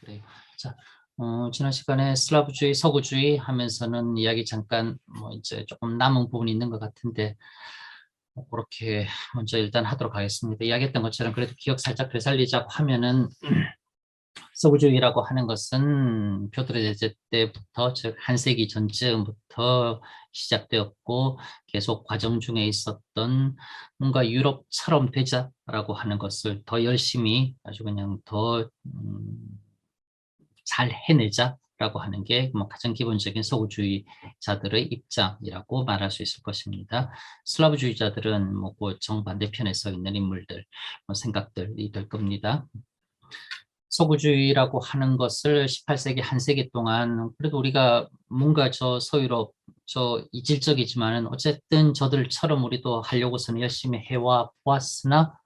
그래요. 자, 지난 시간에 슬라브주의, 서구주의 하면서는 이야기 잠깐 이제 조금 남은 부분이 있는 것 같은데 그렇게 먼저 일단 하도록 하겠습니다. 이야기했던 것처럼 그래도 기억 살짝 되살리자고 하면은 서구주의라고 하는 것은 피오트르 제제 때부터 즉 한 세기 전쯤부터 시작되었고 계속 과정 중에 있었던 뭔가 유럽처럼 되자라고 하는 것을 더 열심히 아주 그냥 더 잘 해내자라고 하는 게 가장 기본적인 서구주의자들의 입장이라고 말할 수 있을 것입니다. 슬라브주의자들은 그 정반대편에 서 있는 인물들, 생각들이 될 겁니다. 서구주의라고 하는 것을 18세기, 한 세기 동안 그래도 우리가 뭔가 저 서유럽, 저 이질적이지만은 어쨌든 저들처럼 우리도 하려고서는 열심히 해와 보았으나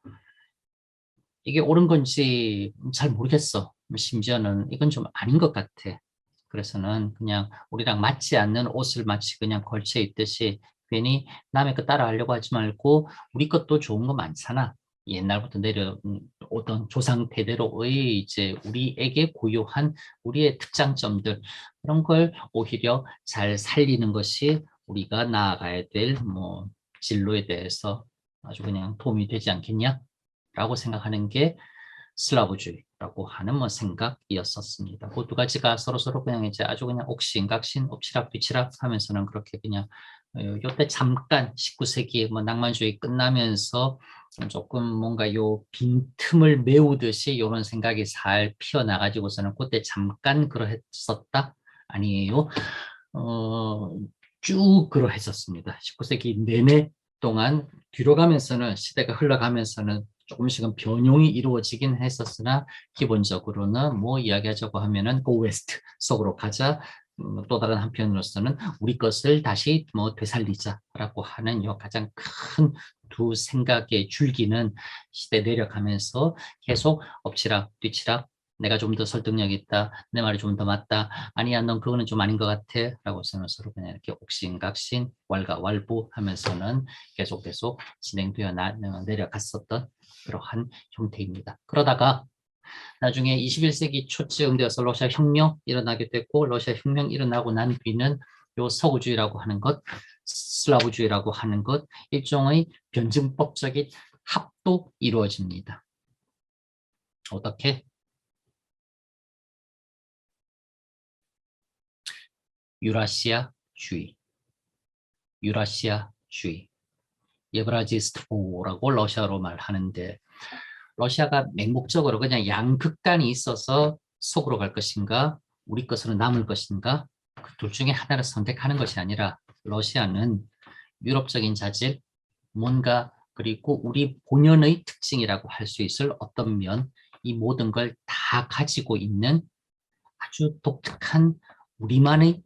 이게 옳은 건지 잘 모르겠어. 심지어는 이건 좀 아닌 것 같아. 그래서는 그냥 우리랑 맞지 않는 옷을 마치 그냥 걸쳐 입듯이 괜히 남의 거 따라 하려고 하지 말고 우리 것도 좋은 거 많잖아. 옛날부터 내려오던 조상 대대로의 이제 우리에게 고유한 우리의 특장점들 그런 걸 오히려 잘 살리는 것이 우리가 나아가야 될 진로에 대해서 아주 그냥 도움이 되지 않겠냐? 라고 생각하는 게 슬라브주의라고 하는 생각이었었습니다. 그 두 가지가 서로서로 그냥 이제 아주 그냥 옥신각신, 엎치락뒤치락 하면서는 그렇게 그냥 요때 잠깐 19세기 낭만주의 끝나면서 조금 뭔가 요 빈틈을 메우듯이 이런 생각이 잘 피어나가지고서는 그때 잠깐 그러했었다? 아니에요. 쭉 그러했었습니다. 19세기 내내 동안 뒤로 가면서는 시대가 흘러가면서는 조금씩은 변형이 이루어지긴 했었으나 기본적으로는 이야기하자고 하면은 go west 속으로 가자. 또 다른 한편으로서는 우리 것을 다시 되살리자라고 하는 요 가장 큰 두 생각의 줄기는 시대 내려가면서 계속 엎치락 뒤치락 내가 좀 더 설득력 있다. 내 말이 좀 더 맞다. 아니야, 넌 그거는 좀 아닌 것 같아. 라고 서로 그냥 이렇게 옥신각신, 왈가왈부 하면서는 계속 진행되어 내려갔었던 그러한 형태입니다. 그러다가 나중에 21세기 초쯤 되어서 러시아 혁명 일어나게 됐고 러시아 혁명 일어나고 난 뒤는 요 서구주의라고 하는 것, 슬라브주의라고 하는 것 일종의 변증법적인 합도 이루어집니다. 어떻게? 유라시아주의, 유라시아주의, 예브라지스트보라고 러시아로 말하는데 러시아가 맹목적으로 그냥 양극단이 있어서 속으로 갈 것인가 우리 것으로 남을 것인가 그 둘 중에 하나를 선택하는 것이 아니라 러시아는 유럽적인 자질, 뭔가 그리고 우리 본연의 특징이라고 할 수 있을 어떤 면, 이 모든 걸 다 가지고 있는 아주 독특한 우리만의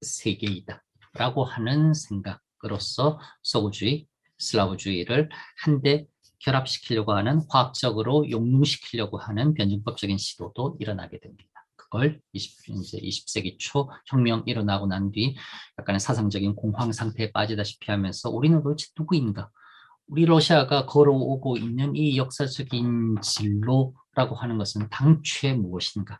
세계이다 라고 하는 생각으로서 서구주의, 슬라브주의를 한데 결합시키려고 하는 화학적으로 용융시키려고 하는 변증법적인 시도도 일어나게 됩니다. 그걸 이제 20세기 초 혁명 일어나고 난 뒤 약간의 사상적인 공황 상태에 빠지다시피 하면서 우리는 도대체 누구인가? 우리 러시아가 걸어오고 있는 이 역사적인 진로라고 하는 것은 당최 무엇인가?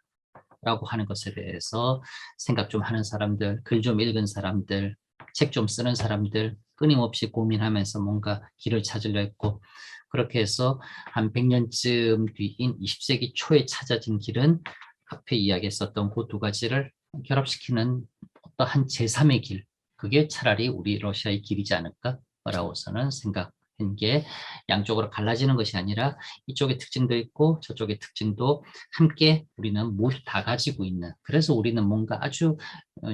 라고 하는 것에 대해서 생각 좀 하는 사람들, 글 좀 읽은 사람들, 책 좀 쓰는 사람들 끊임없이 고민하면서 뭔가 길을 찾으려 했고 그렇게 해서 한 100년쯤 뒤인 20세기 초에 찾아진 길은 앞에 이야기했었던 그 두 가지를 결합시키는 어떠한 제3의 길, 그게 차라리 우리 러시아의 길이지 않을까라고서는 생각한 게 양쪽으로 갈라지는 것이 아니라 이쪽의 특징도 있고 저쪽의 특징도 함께 우리는 모두 다 가지고 있는 그래서 우리는 뭔가 아주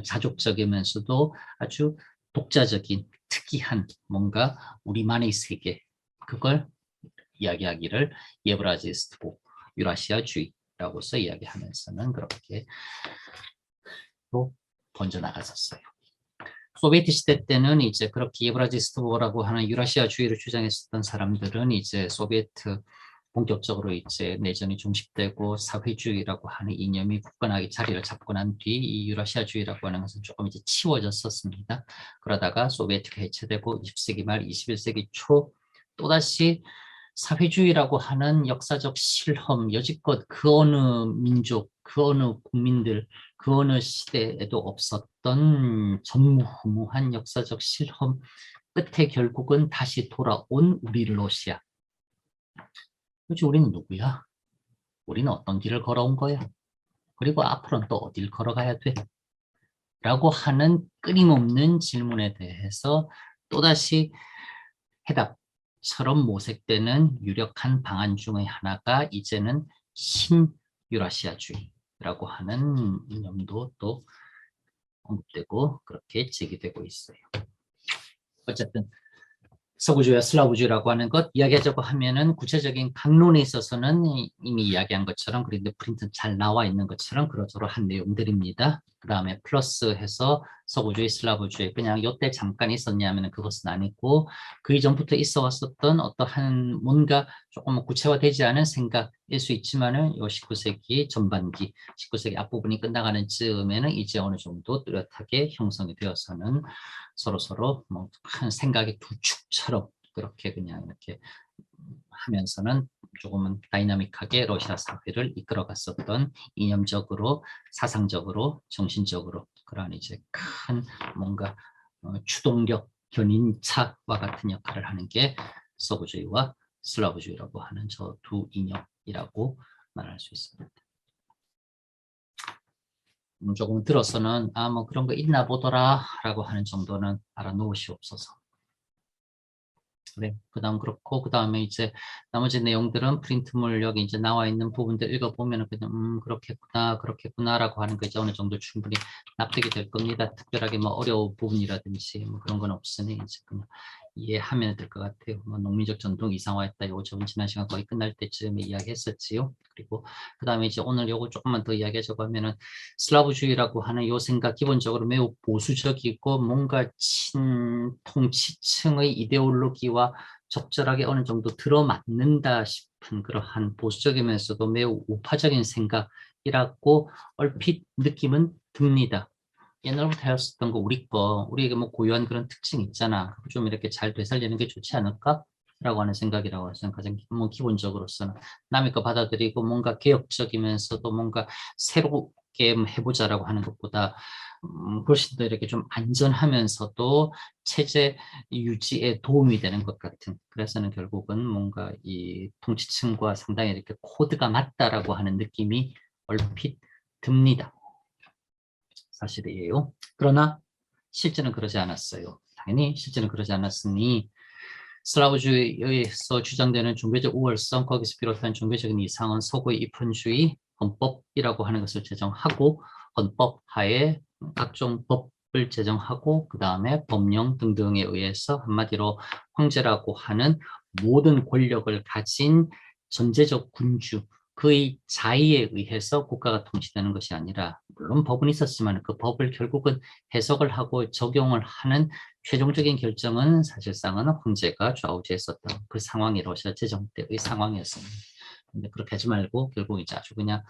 자족적이면서도 아주 독자적인 특이한 뭔가 우리만의 세계 그걸 이야기하기를 예브라지스트보 유라시아주의라고서 이야기하면서는 그렇게 또 번져나갔었어요. 소비에트 시대 때는 이제 그렇게 예브라지스트보라고 하는 유라시아주의를 주장했었던 사람들은 이제 소비에트 본격적으로 이제 내전이 종식되고 사회주의라고 하는 이념이 굳건하게 자리를 잡고 난 뒤 이 유라시아주의라고 하는 것은 조금 이제 치워졌었습니다. 그러다가 소비에트가 해체되고 20세기 말 21세기 초 또다시 사회주의라고 하는 역사적 실험, 여지껏 그 어느 민족, 그 어느 국민들, 그 어느 시대에도 없었던 전무후무한 역사적 실험 끝에 결국은 다시 돌아온 우리 러시아. 도대체 우리는 누구야? 우리는 어떤 길을 걸어온 거야? 그리고 앞으로는 또 어딜 걸어가야 돼? 라고 하는 끊임없는 질문에 대해서 또다시 해답처럼 모색되는 유력한 방안 중의 하나가 이제는 신유라시아주의라고 하는 이념도 또 언급되고 그렇게 제기되고 있어요. 어쨌든 서구주의와 슬라브주의라고 하는 것 이야기하자고 하면은 구체적인 강론에 있어서는 이미 이야기한 것처럼 그런데 프린트 잘 나와 있는 것처럼 그러저러한 내용들입니다. 그 다음에 플러스해서 서구주의, 슬라브주의 그냥 요때 잠깐 있었냐면 그것은 아니고 그 이전부터 있어 왔었던 어떠한 뭔가 조금 구체화되지 않은 생각일 수 있지만은 요 19세기 전반기, 19세기 앞부분이 끝나가는 즈음에는 이제 어느 정도 뚜렷하게 형성이 되어서는 서로 뭐 한 생각의 두 축처럼 그렇게 그냥 이렇게 하면서는 조금은 다이나믹하게 러시아 사회를 이끌어갔었던 이념적으로, 사상적으로, 정신적으로 그러한 이제 큰 뭔가 추동력, 견인차와 같은 역할을 하는 게 서구주의와 슬라브주의라고 하는 저 두 이념이라고 말할 수 있습니다. 조금 들어서는 뭐 그런 거 있나 보더라 라고 하는 정도는 알아놓으시옵소서. 네, 그다음 그렇고 그다음에 이제 나머지 내용들은 프린트물 여기 이제 나와 있는 부분들 읽어보면 그냥 그렇겠구나라고 하는 거 이제 어느 정도 충분히 납득이 될 겁니다. 특별하게 뭐 어려운 부분이라든지 뭐 그런 건 없으니 이제 그냥 이해하면 될 것 같아요. 뭐 농민적 전통 이상화했다. 요거 저번 지난 시간 거의 끝날 때쯤에 이야기했었지요. 그리고 그다음에 이제 오늘 요거 조금만 더 이야기하자고 하면은 슬라브주의라고 하는 요 생각 기본적으로 매우 보수적이고 뭔가 친통치층의 이데올로기와 적절하게 어느 정도 들어맞는다 싶은 그러한 보수적이면서도 매우 우파적인 생각이라고 얼핏 느낌은 듭니다. 옛날부터 해왔었던 거 우리에게 뭐 고유한 그런 특징이 있잖아. 좀 이렇게 잘 되살리는 게 좋지 않을까? 라고 하는 생각이라고 해서 가장 뭐 기본적으로서는 남의 거 받아들이고 뭔가 개혁적이면서도 뭔가 새롭게 해보자라고 하는 것보다 훨씬 더 이렇게 좀 안전하면서도 체제 유지에 도움이 되는 것 같은 그래서는 결국은 뭔가 이 통치층과 상당히 이렇게 코드가 맞다라고 하는 느낌이 얼핏 듭니다. 사실이에요. 그러나 실제는 그러지 않았어요. 당연히 실제는 그러지 않았으니 슬라브주의에서 주장되는 종교적 우월성, 거기서 비롯한 종교적인 이상은 서구의 입헌주의, 헌법이라고 하는 것을 제정하고 헌법 하에 각종 법을 제정하고 그 다음에 법령 등등에 의해서 한마디로 황제라고 하는 모든 권력을 가진 전제적 군주, 그의 자의에 의해서 국가가 통치되는 것이 아니라 물론 법은 있었지만 그 법을 결국은 해석을 하고 적용을 하는 최종적인 결정은 사실상은 황제가 좌우지했었던 그 상황이 러시아 제정 때의 상황이었습니다. 근데 그렇게 하지 말고 결국 이제 아주 그냥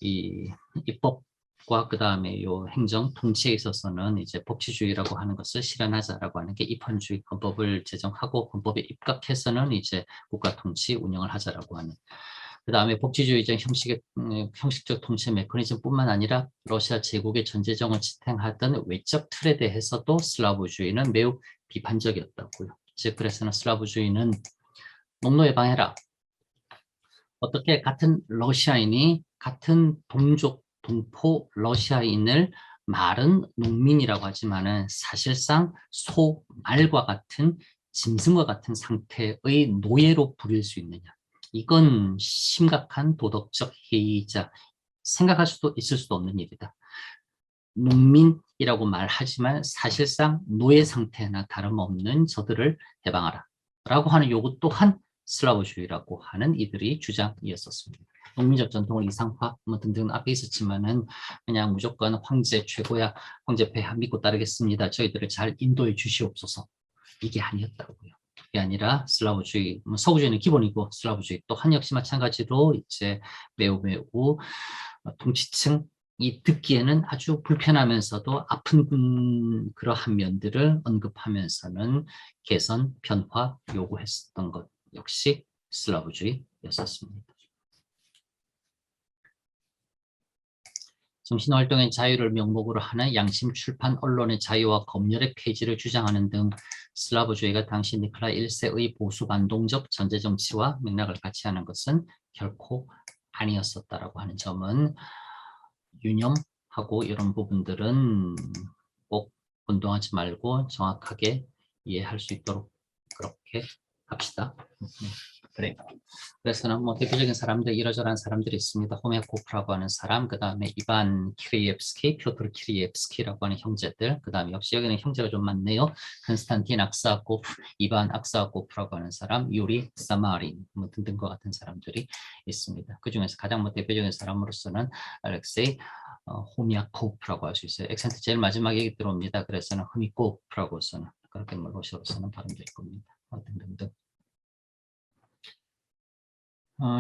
이 입법과 그 다음에 요 행정 통치에 있어서는 이제 법치주의라고 하는 것을 실현하자라고 하는 게 입헌주의 헌법을 제정하고 헌법에 입각해서는 이제 국가 통치 운영을 하자라고 하는. 그 다음에 복지주의적 형식적 통치 메커니즘뿐만 아니라 러시아 제국의 전제정을 지탱하던 외적 틀에 대해서도 슬라브주의는 매우 비판적이었다고요. 즉 그래서는 슬라브주의는 농노 예방해라. 어떻게 같은 러시아인이 같은 동족, 동포 러시아인을 말은 농민이라고 하지만은 사실상 소, 말과 같은 짐승과 같은 상태의 노예로 부릴 수 있느냐. 이건 심각한 도덕적 해이자 생각할 수도 있을 수도 없는 일이다. 농민이라고 말하지만 사실상 노예 상태나 다름없는 저들을 해방하라 라고 하는 요구 또한 슬라브주의라고 하는 이들의 주장이었었습니다. 농민적 전통을 이상화 뭐 등등 앞에 있었지만은 그냥 무조건 황제 최고야, 황제 폐하 믿고 따르겠습니다. 저희들을 잘 인도해 주시옵소서. 이게 아니었다고요. 이게 아니라 슬라브주의, 서구주의는 기본이고 슬라브주의 또한 역시 마찬가지로 이제 매우 통치층 이 듣기에는 아주 불편하면서도 아픈 그러한 면들을 언급하면서는 개선, 변화 요구했었던 것 역시 슬라브주의였었습니다. 정신활동의 자유를 명목으로 하는 양심 출판 언론의 자유와 검열의 폐지를 주장하는 등 슬라브주의가 당시 니콜라 1세의 보수 반동적 전제 정치와 맥락을 같이 하는 것은 결코 아니었었다라고 하는 점은 유념하고 이런 부분들은 꼭 혼동하지 말고 정확하게 이해할 수 있도록 그렇게 합시다. 그래. 그래서는 뭐 대표적인 사람들 이러저러한 사람들이 있습니다. 호메코프라고 하는 사람, 그 다음에 이반 키리옙스키, 표트르 키리옙스키라고 하는 형제들, 그 다음에 역시 여기는 형제가 좀 많네요. 컨스탄틴 악사코프, 이반 악사코프라고 하는 사람, 유리 사마린 뭐 등등과 같은 사람들이 있습니다. 그 중에서 가장 뭐 대표적인 사람으로서는 알렉세이 호미아코프라고 할 수 있어요. 액센트 제일 마지막에 들어옵니다. 그래서는 흐미코프라고서는 그렇게 뭐 러시아로서는 발음될 겁니다. 등등등.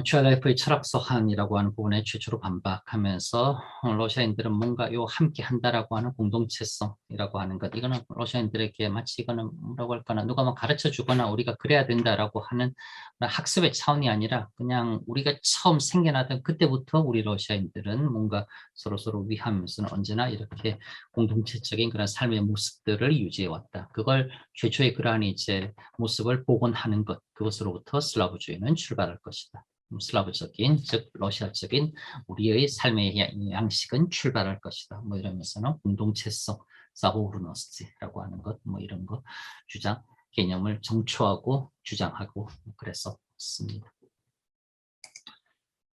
츄알라이프의 철학서한이라고 하는 부분에 최초로 반박하면서 러시아인들은 뭔가 요 함께 한다라고 하는 공동체성이라고 하는 것, 이거는 러시아인들에게 마치 이거는 뭐라고 할까나 누가 뭐 가르쳐 주거나 우리가 그래야 된다라고 하는 학습의 차원이 아니라 그냥 우리가 처음 생겨나던 그때부터 우리 러시아인들은 뭔가 서로서로 위하면서는 언제나 이렇게 공동체적인 그런 삶의 모습들을 유지해 왔다. 그걸 최초의 그러한 이제 모습을 복원하는 것, 그것으로부터 슬라브주의는 출발할 것이다. 슬라브적인, 즉 러시아적인 우리의 삶의 양식은 출발할 것이다. 뭐 이러면서는 공동체성, 사보르노스티라고 하는 것, 뭐 이런 거 주장, 개념을 정초하고 주장하고 그랬었습니다.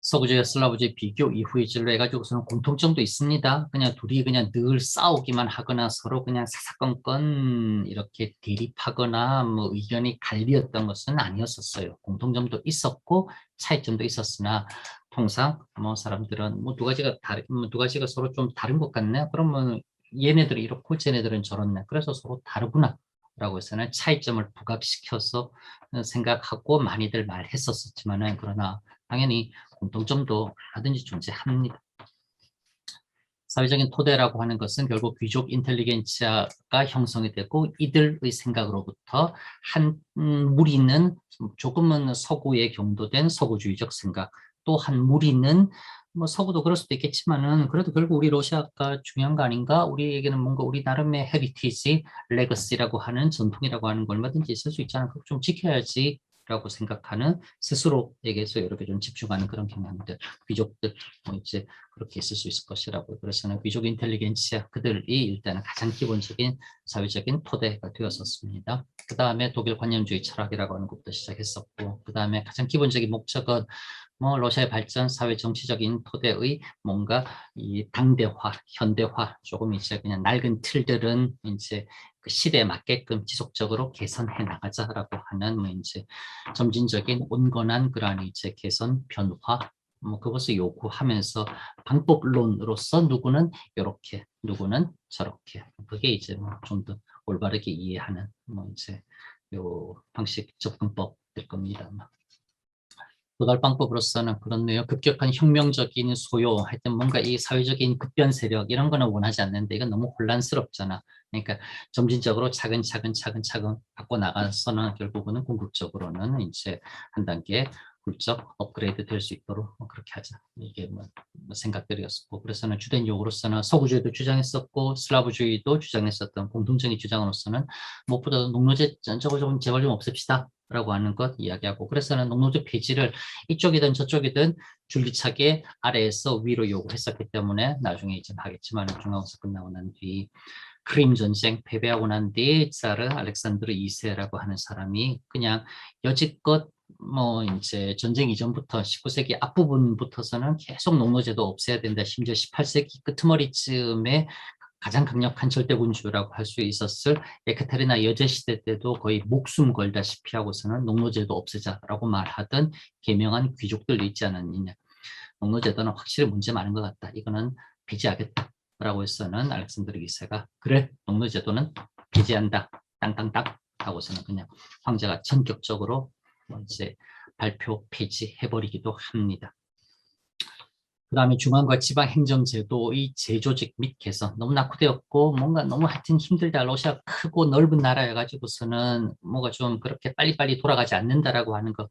서구주의와 슬라브주의 비교 이후의 진로 해가지고서는 공통점도 있습니다. 그냥 둘이 그냥 늘 싸우기만 하거나 서로 그냥 사사건건 이렇게 대립하거나 뭐 의견이 갈리었던 것은 아니었었어요. 공통점도 있었고 차이점도 있었으나 통상 뭐 사람들은 뭐 두 가지가 서로 좀 다른 것 같네. 그러면 얘네들이 이렇고 쟤네들은 저렇네. 그래서 서로 다르구나. 라고 해서는 차이점을 부각시켜서 생각하고 많이들 말했었지만은 그러나 당연히 공통점도 얼마든지 존재합니다. 사회적인 토대라고 하는 것은 결국 귀족 인텔리겐치아가 형성이 되고 이들의 생각으로부터 한 무리는 조금은 서구에 경도된 서구주의적 생각, 또 한 무리는 뭐 서구도 그럴 수도 있겠지만은 그래도 결국 우리 러시아가 중요한 거 아닌가? 우리에게는 뭔가 우리 나름의 헤리티지, 레거시라고 하는 전통이라고 하는 거 얼마든지 있을 수 있잖아. 그거 좀 지켜야지. 라고 생각하는 스스로에게서 이렇게 좀 집중하는 그런 경향들, 귀족들 뭐 이제 그렇게 있을 수 있을 것이라고. 그래서는 귀족 인텔리겐치아 그들이 일단은 가장 기본적인 사회적인 토대가 되었었습니다. 그 다음에 독일 관념주의 철학이라고 하는 것부터 시작했었고, 그 다음에 가장 기본적인 목적은 뭐 러시아의 발전, 사회 정치적인 토대의 뭔가 이 당대화, 현대화, 조금 이제 그냥 낡은 틀들은 이제 그 시대에 맞게끔 지속적으로 개선해 나가자라고 하는 뭐 이제 점진적인 온건한 그러한 이제 개선, 변화, 뭐 그것을 요구하면서 방법론으로서 누구는 이렇게, 누구는 저렇게, 그게 이제 뭐 좀 더 올바르게 이해하는 뭐 이제 요 방식 접근법 될 겁니다. 도달 방법으로서는 그렇네요. 급격한 혁명적인 소요, 하여튼 뭔가 이 사회적인 급변 세력 이런 거는 원하지 않는데 이건 너무 혼란스럽잖아. 그러니까 점진적으로 차근차근 바꿔 나가서는 결국은 궁극적으로는 이제 한 단계 훌쩍 업그레이드 될 수 있도록 그렇게 하자. 이게 뭐 생각들이었었고, 그래서는 주된 요구로서는 서구주의도 주장했었고 슬라브주의도 주장했었던 공통적인 주장으로서는 무엇보다도 농노제 저거 좀 제발 좀 없앱시다 라고 하는 것 이야기하고, 그래서는 농노제 폐지를 이쪽이든 저쪽이든 줄기차게 아래에서 위로 요구했었기 때문에 나중에 이제 하겠지만 중앙에서 끝나고 난 뒤 크림 전쟁 패배하고 난 뒤 차르 알렉산드르 2세라고 하는 사람이 그냥 여지껏 뭐 이제 전쟁 이전부터 19세기 앞부분부터서는 계속 농노제도 없애야 된다. 심지어 18세기 끄트머리쯤에 가장 강력한 절대군주라고 할 수 있었을 에카테리나 여제 시대 때도 거의 목숨 걸다시피 하고서는 농노제도 없애자라고 말하던 개명한 귀족들 있지 않았느냐. 농노제도는 확실히 문제 많은 것 같다. 이거는 폐지하겠다라고 해서는 알렉산드르 2세가 그래 농노제도는 폐지한다. 땅땅땅 하고서는 그냥 황제가 전격적으로 뭐 이제 발표 폐지해버리기도 합니다. 그다음에 중앙과 지방 행정제도의 재조직 및 개선 너무 낙후되었고 뭔가 너무 하여튼 힘들다. 러시아 크고 넓은 나라여가지고서는 뭐가 좀 그렇게 빨리빨리 돌아가지 않는다라고 하는 거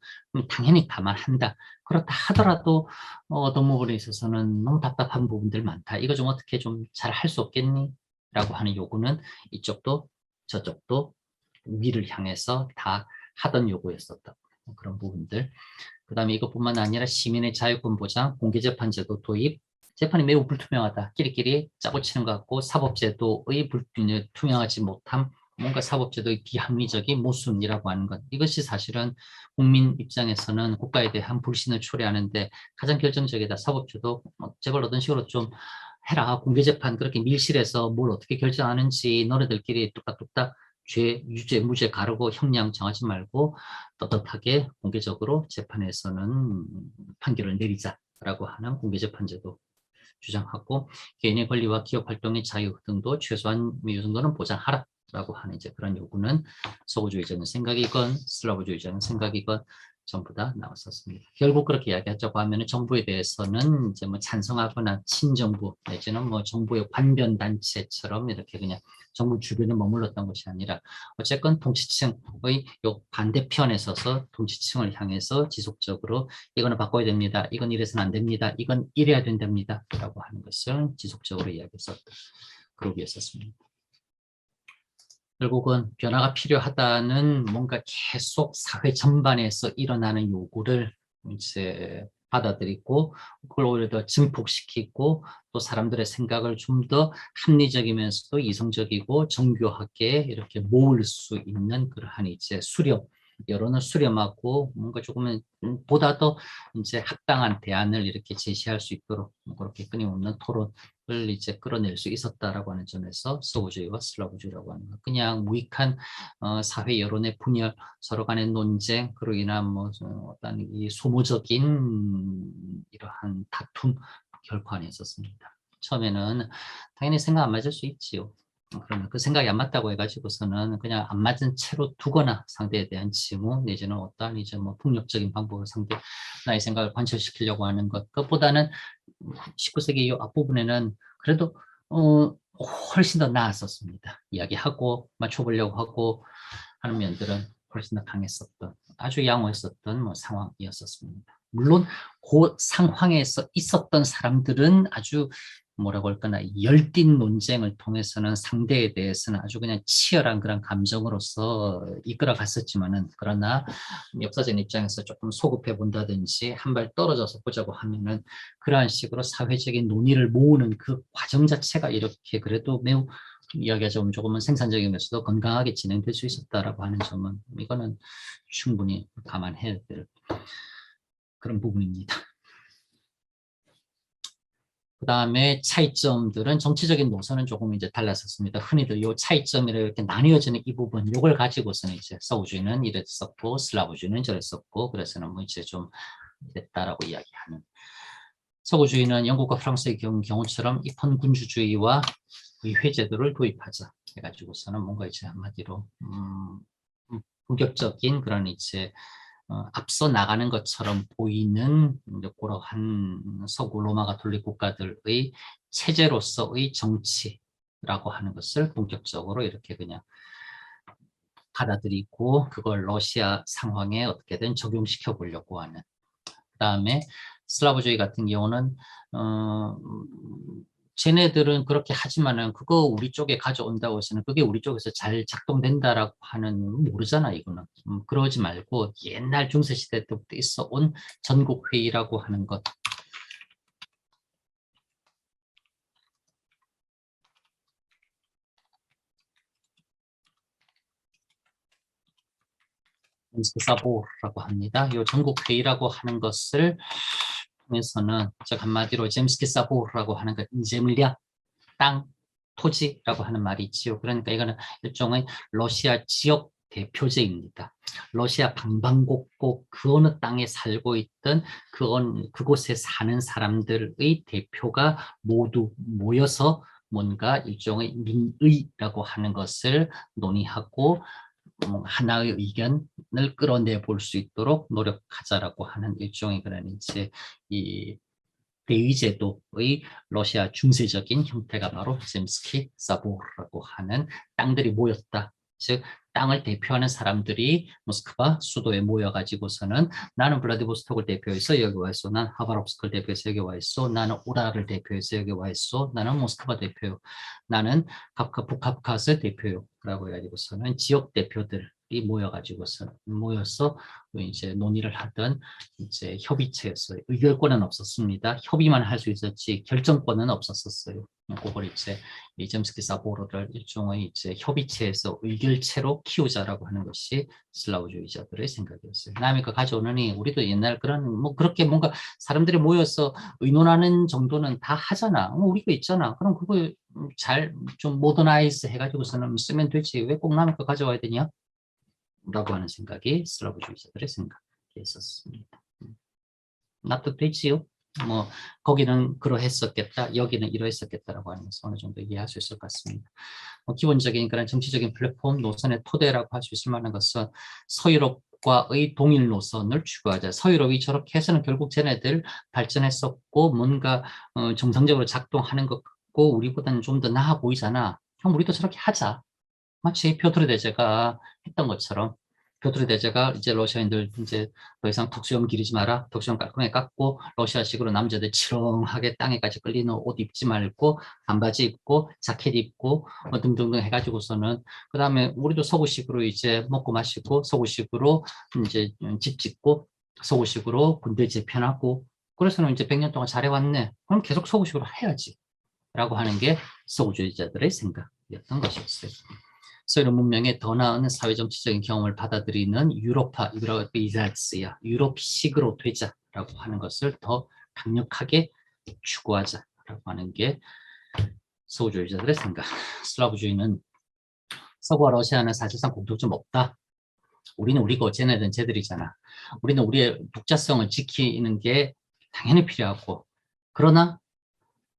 당연히 감안한다. 그렇다 하더라도 어떤 부분에 있어서는 너무 답답한 부분들 많다. 이거 좀 어떻게 좀 잘 할 수 없겠니? 라고 하는 요구는 이쪽도 저쪽도 위를 향해서 다 하던 요구였었다. 그런 부분들. 그 다음에 이것뿐만 아니라 시민의 자유권 보장, 공개재판제도 도입, 재판이 매우 불투명하다. 끼리끼리 짜고 치는 것 같고 사법제도의 투명하지 못함, 뭔가 사법제도의 비합리적인 모순이라고 하는 것. 이것이 사실은 국민 입장에서는 국가에 대한 불신을 초래하는데 가장 결정적이다. 사법제도 제발 어떤 식으로 좀 해라. 공개재판 그렇게 밀실에서 뭘 어떻게 결정하는지 너네들끼리 뚝딱뚝딱 죄, 유죄, 무죄 가르고 형량 정하지 말고 떳떳하게 공개적으로 재판에서는 판결을 내리자라고 하는 공개재판제도 주장하고 개인의 권리와 기업 활동의 자유 등도 최소한 이 정도는 보장하라라고 하는 이제 그런 요구는 서구주의자는 생각이건 슬라브주의자는 생각이건 전부 다 나왔었습니다. 결국 그렇게 이야기하자고 하면 정부에 대해서는 이제 뭐 찬성하거나 친정부 내지는 뭐 정부의 관변 단체처럼 이렇게 그냥 정부 주변에 머물렀던 것이 아니라 어쨌건 통치층의 요 반대편에 서서 통치층을 향해서 지속적으로 이거는 바꿔야 됩니다. 이건 이래서는 안 됩니다. 이건 이래야 된답니다. 라고 하는 것을 지속적으로 이야기했었던 그룹이었었습니다. 결국은 변화가 필요하다는 뭔가 계속 사회 전반에서 일어나는 요구를 이제 받아들이고 그걸 오히려 더 증폭시키고 또 사람들의 생각을 좀 더 합리적이면서도 이성적이고 정교하게 이렇게 모을 수 있는 그러한 이제 수렴, 여론을 수렴하고 뭔가 조금은 보다 더 이제 합당한 대안을 이렇게 제시할 수 있도록 그렇게 끊임없는 토론 을 이제 끌어낼 수 있었다라고 하는 점에서 서구주의와 슬라브주의라고 하는 것. 그냥 무익한 사회 여론의 분열, 서로 간의 논쟁, 그로 인한 뭐 어떤 이 소모적인 이러한 다툼 결코 아니었었습니다. 처음에는 당연히 생각 안 맞을 수 있지요. 그러면 그 생각이 안 맞다고 해가지고서는 그냥 안 맞은 채로 두거나 상대에 대한 징후 내지는 어떠한 이제 뭐 폭력적인 방법으로 상대 나의 생각을 관철시키려고 하는 것. 그것보다는 19세기 이 앞부분에는 그래도 훨씬 더 나았었습니다. 이야기하고 맞춰보려고 하고 하는 면들은 훨씬 더 강했었던 아주 양호했었던 뭐 상황이었었습니다. 물론 그 상황에서 있었던 사람들은 아주 뭐라고 할까나 열띤 논쟁을 통해서는 상대에 대해서는 아주 그냥 치열한 그런 감정으로서 이끌어 갔었지만은 그러나 역사적인 입장에서 조금 소급해 본다든지 한 발 떨어져서 보자고 하면은 그러한 식으로 사회적인 논의를 모으는 그 과정 자체가 이렇게 그래도 매우 이야기하자면 조금은 생산적이면서도 건강하게 진행될 수 있었다라고 하는 점은 이거는 충분히 감안해야 될 그런 부분입니다. 그 다음에 차이점들은 정치적인 노선은 조금 이제 달랐었습니다. 흔히들 이 차이점이 이렇게 나뉘어지는 이 부분, 이걸 가지고서는 이제 서구주의는 이랬었고, 슬라브주의는 저랬었고, 그래서는 뭐 이제 좀 이랬다라고 이야기하는. 서구주의는 영국과 프랑스의 경우처럼 입헌군주주의와 의회제도를 도입하자 해가지고서는 뭔가 이제 한마디로 본격적인 그런 이제 앞서 나가는 것처럼 보이는 그러한 서구 로마 가톨릭 국가들의 체제로서의 정치라고 하는 것을 본격적으로 이렇게 그냥 받아들이고 그걸 러시아 상황에 어떻게든 적용시켜 보려고 하는. 그다음에 슬라브주의 같은 경우는 쟤네들은 그렇게 하지만은 그거 우리 쪽에 가져온다고 해서는 그게 우리 쪽에서 잘 작동된다라고 하는 모르잖아 이거는. 그러지 말고 옛날 중세시대 때부터 있어 온 전국회의라고 하는 것. 사보라고 합니다. 이 전국회의라고 하는 것을 통해서는 즉 한마디로 젬스키 사보라고 하는 것, 인재물량, 땅, 토지라고 하는 말이 있지요. 그러니까 이거는 일종의 러시아 지역 대표제입니다. 러시아 방방곡곡 그 어느 땅에 살고 있던 그곳에 사는 사람들의 대표가 모두 모여서 뭔가 일종의 민의라고 하는 것을 논의하고 하나의 의견을 끌어내 볼 수 있도록 노력하자라고 하는 일종의 그런 이제 이 대위제도의 러시아 중세적인 형태가 바로 zemsky sabor라고 하는 땅들이 모였다. 즉 땅을 대표하는 사람들이 모스크바 수도에 모여가지고서는 나는 블라디보스톡을 대표해서 여기 와 있어. 난 하바롭스크를 대표해서 여기 와 있어. 나는 우라를 대표해서 여기 와 있어. 나는 모스크바 대표요. 나는 북카프카스 대표요. 라고 해가지고서는 지역 대표들이 모여서 이제 논의를 하던 이제 협의체였어요. 의결권은 없었습니다. 협의만 할 수 있었지 결정권은 없었어요. 그걸 이제 이 zemsky sabor를 일종의 이제 협의체에서 의결체로 키우자라고 하는 것이 슬라브주의자들의 생각이었어요. 남이 그 가져오느니 우리도 옛날 그런 뭐 그렇게 뭔가 사람들이 모여서 의논하는 정도는 다 하잖아. 우리가 있잖아. 그럼 그거 잘 좀 모더나이즈 해가지고서는 쓰면 되지. 왜 꼭 남의 거 가져와야 되냐? 라고 하는 생각이 슬라브주의자들의 생각이었습니다. 납득되지요? 뭐 거기는 그러했었겠다, 여기는 이러했었겠다라고 하는 것을 어느 정도 이해할 수 있을 것 같습니다. 기본적인 그런 정치적인 플랫폼 노선의 토대라고 할 수 있을 만한 것은 서유럽과의 동일 노선을 추구하자. 서유럽이 저렇게 해서는 결국 쟤네들 발전했었고 뭔가 정상적으로 작동하는 것 같고 우리보다는 좀 더 나아 보이잖아. 그럼 우리도 저렇게 하자. 마치 표트르 대제가 했던 것처럼 표트르 대제가 이제 러시아인들 이제 더 이상 턱수염 기르지 마라. 턱수염 깔끔하게 깎고 러시아식으로 남자들 치렁하게 땅에까지 끌리는 옷 입지 말고 반바지 입고 자켓 입고 등등등 해가지고서는 그 다음에 우리도 서구식으로 이제 먹고 마시고 서구식으로 이제 집 짓고 서구식으로 군대 재편하고 그래서는 이제 100년 동안 잘해왔네. 그럼 계속 서구식으로 해야지. 라고 하는 게 서구주의자들의 생각이었던 것이었어요. 서유럽 문명의 더 나은 사회정치적인 경험을 받아들이는 유럽화, 유럽이자스야, 유럽식으로 되자라고 하는 것을 더 강력하게 추구하자라고 하는 게 서구주의자들의 생각. 슬라브주의는 서구와 러시아는 사실상 공통점 없다. 우리는 우리고 쟤네들은 쟤들이잖아. 우리는 우리의 독자성을 지키는 게 당연히 필요하고 그러나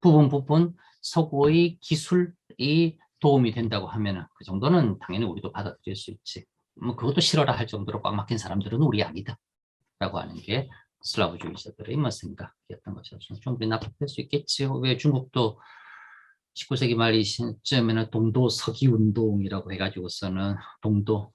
부분 서구의 기술이 도움이 된다고 하면 그 정도는 당연히 우리도 받아들일 수 있지. 뭐 그것도 싫어라 할 정도로 꽉 막힌 사람들은 우리 아니다. 라고 하는 게 슬라브주의자들의 생각이었던 것이죠. 충분히 납득될 수 있겠지요. 왜 중국도 19세기 말 이쯤에는 동도 서기 운동이라고 해가지고서는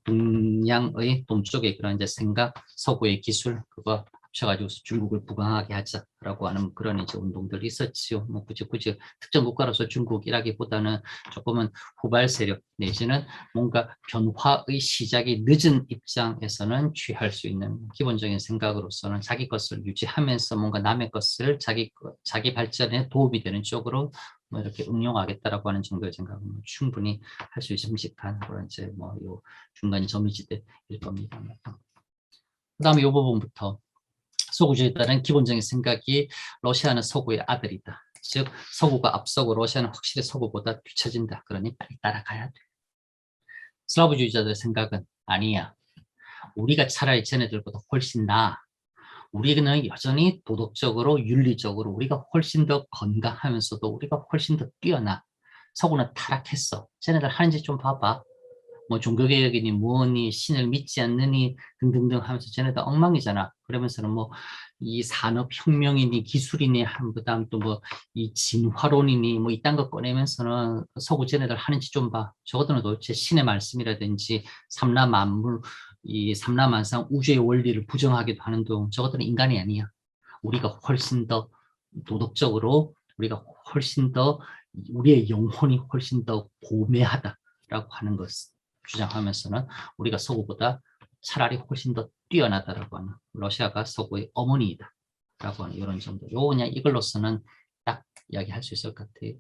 동양의 동쪽의 그런 이제 생각, 서구의 기술 그거 합쳐가지고 중국을 부강하게 하자라고 하는 그런 이제 운동들이 있었지요. 뭐 굳이 특정 국가로서 중국이라기보다는 조금은 후발 세력 내지는 뭔가 변화의 시작이 늦은 입장에서는 취할 수 있는 기본적인 생각으로서는 자기 것을 유지하면서 뭔가 남의 것을 자기 발전에 도움이 되는 쪽으로 뭐 이렇게 응용하겠다라고 하는 정도의 생각은 충분히 할 수 있는 끔찍한 그런 이제 뭐 요 중간 점이지대일 겁니다. 그다음에 이 부분부터 서구주의에 따른 기본적인 생각이 러시아는 서구의 아들이다. 즉 서구가 앞서고 러시아는 확실히 서구보다 뒤처진다. 그러니 빨리 따라가야 돼. 슬라브주의자들의 생각은 아니야. 우리가 차라리 쟤네들보다 훨씬 나아. 우리는 여전히 도덕적으로 윤리적으로 우리가 훨씬 더 건강하면서도 우리가 훨씬 더 뛰어나. 서구는 타락했어. 쟤네들 하는지 좀 봐봐. 뭐 종교개혁이니 뭐니 신을 믿지 않느니 등등등 하면서 쟤네들 엉망이잖아. 그러면서는 뭐 이 산업혁명이니 기술이니 그다음 또 뭐 이 진화론이니 뭐 이딴 거 꺼내면서는 서구 쟤네들 하는지 좀 봐. 저거들은 도대체 신의 말씀이라든지 삼라만물 이 삼라만상 우주의 원리를 부정하기도 하는 등 저것들은 인간이 아니야. 우리가 훨씬 더 도덕적으로 우리가 훨씬 더 우리의 영혼이 훨씬 더 고매하다라고 하는 것 주장하면서는 우리가 서구보다 차라리 훨씬 더 뛰어나다라고 하는 러시아가 서구의 어머니이다 라고 하는 이런 정도. 요 그냥 이걸로서는 딱 이야기할 수 있을 것 같아요.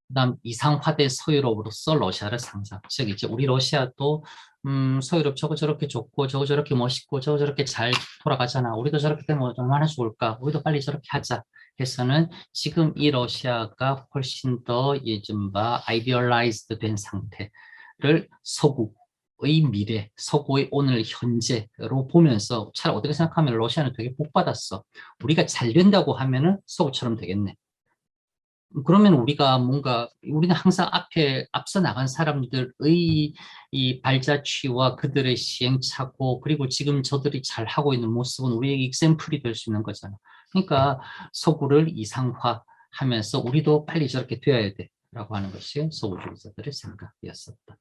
그다음 이상화된 서유럽으로서 러시아를 상상. 즉 이제 우리 러시아도 서유럽 저거 저렇게 좋고 저거 저렇게 멋있고 저거 저렇게 잘 돌아가잖아. 우리도 저렇게 되면 얼마나 좋을까. 우리도 빨리 저렇게 하자. 해서는 지금 이 러시아가 훨씬 더 이른바 아이디얼라이즈드 된 상태를 서구의 미래, 서구의 오늘 현재로 보면서 차라리 어떻게 생각하면 러시아는 되게 복 받았어. 우리가 잘 된다고 하면은 서구처럼 되겠네. 그러면 우리가 뭔가 우리는 항상 앞서 나간 사람들의 이 발자취와 그들의 시행착오 그리고 지금 저들이 잘 하고 있는 모습은 우리에게 example이 될 수 있는 거잖아. 그러니까 서구를 이상화하면서 우리도 빨리 저렇게 되어야 돼라고 하는 것이 서구주의자들의 생각이었었다.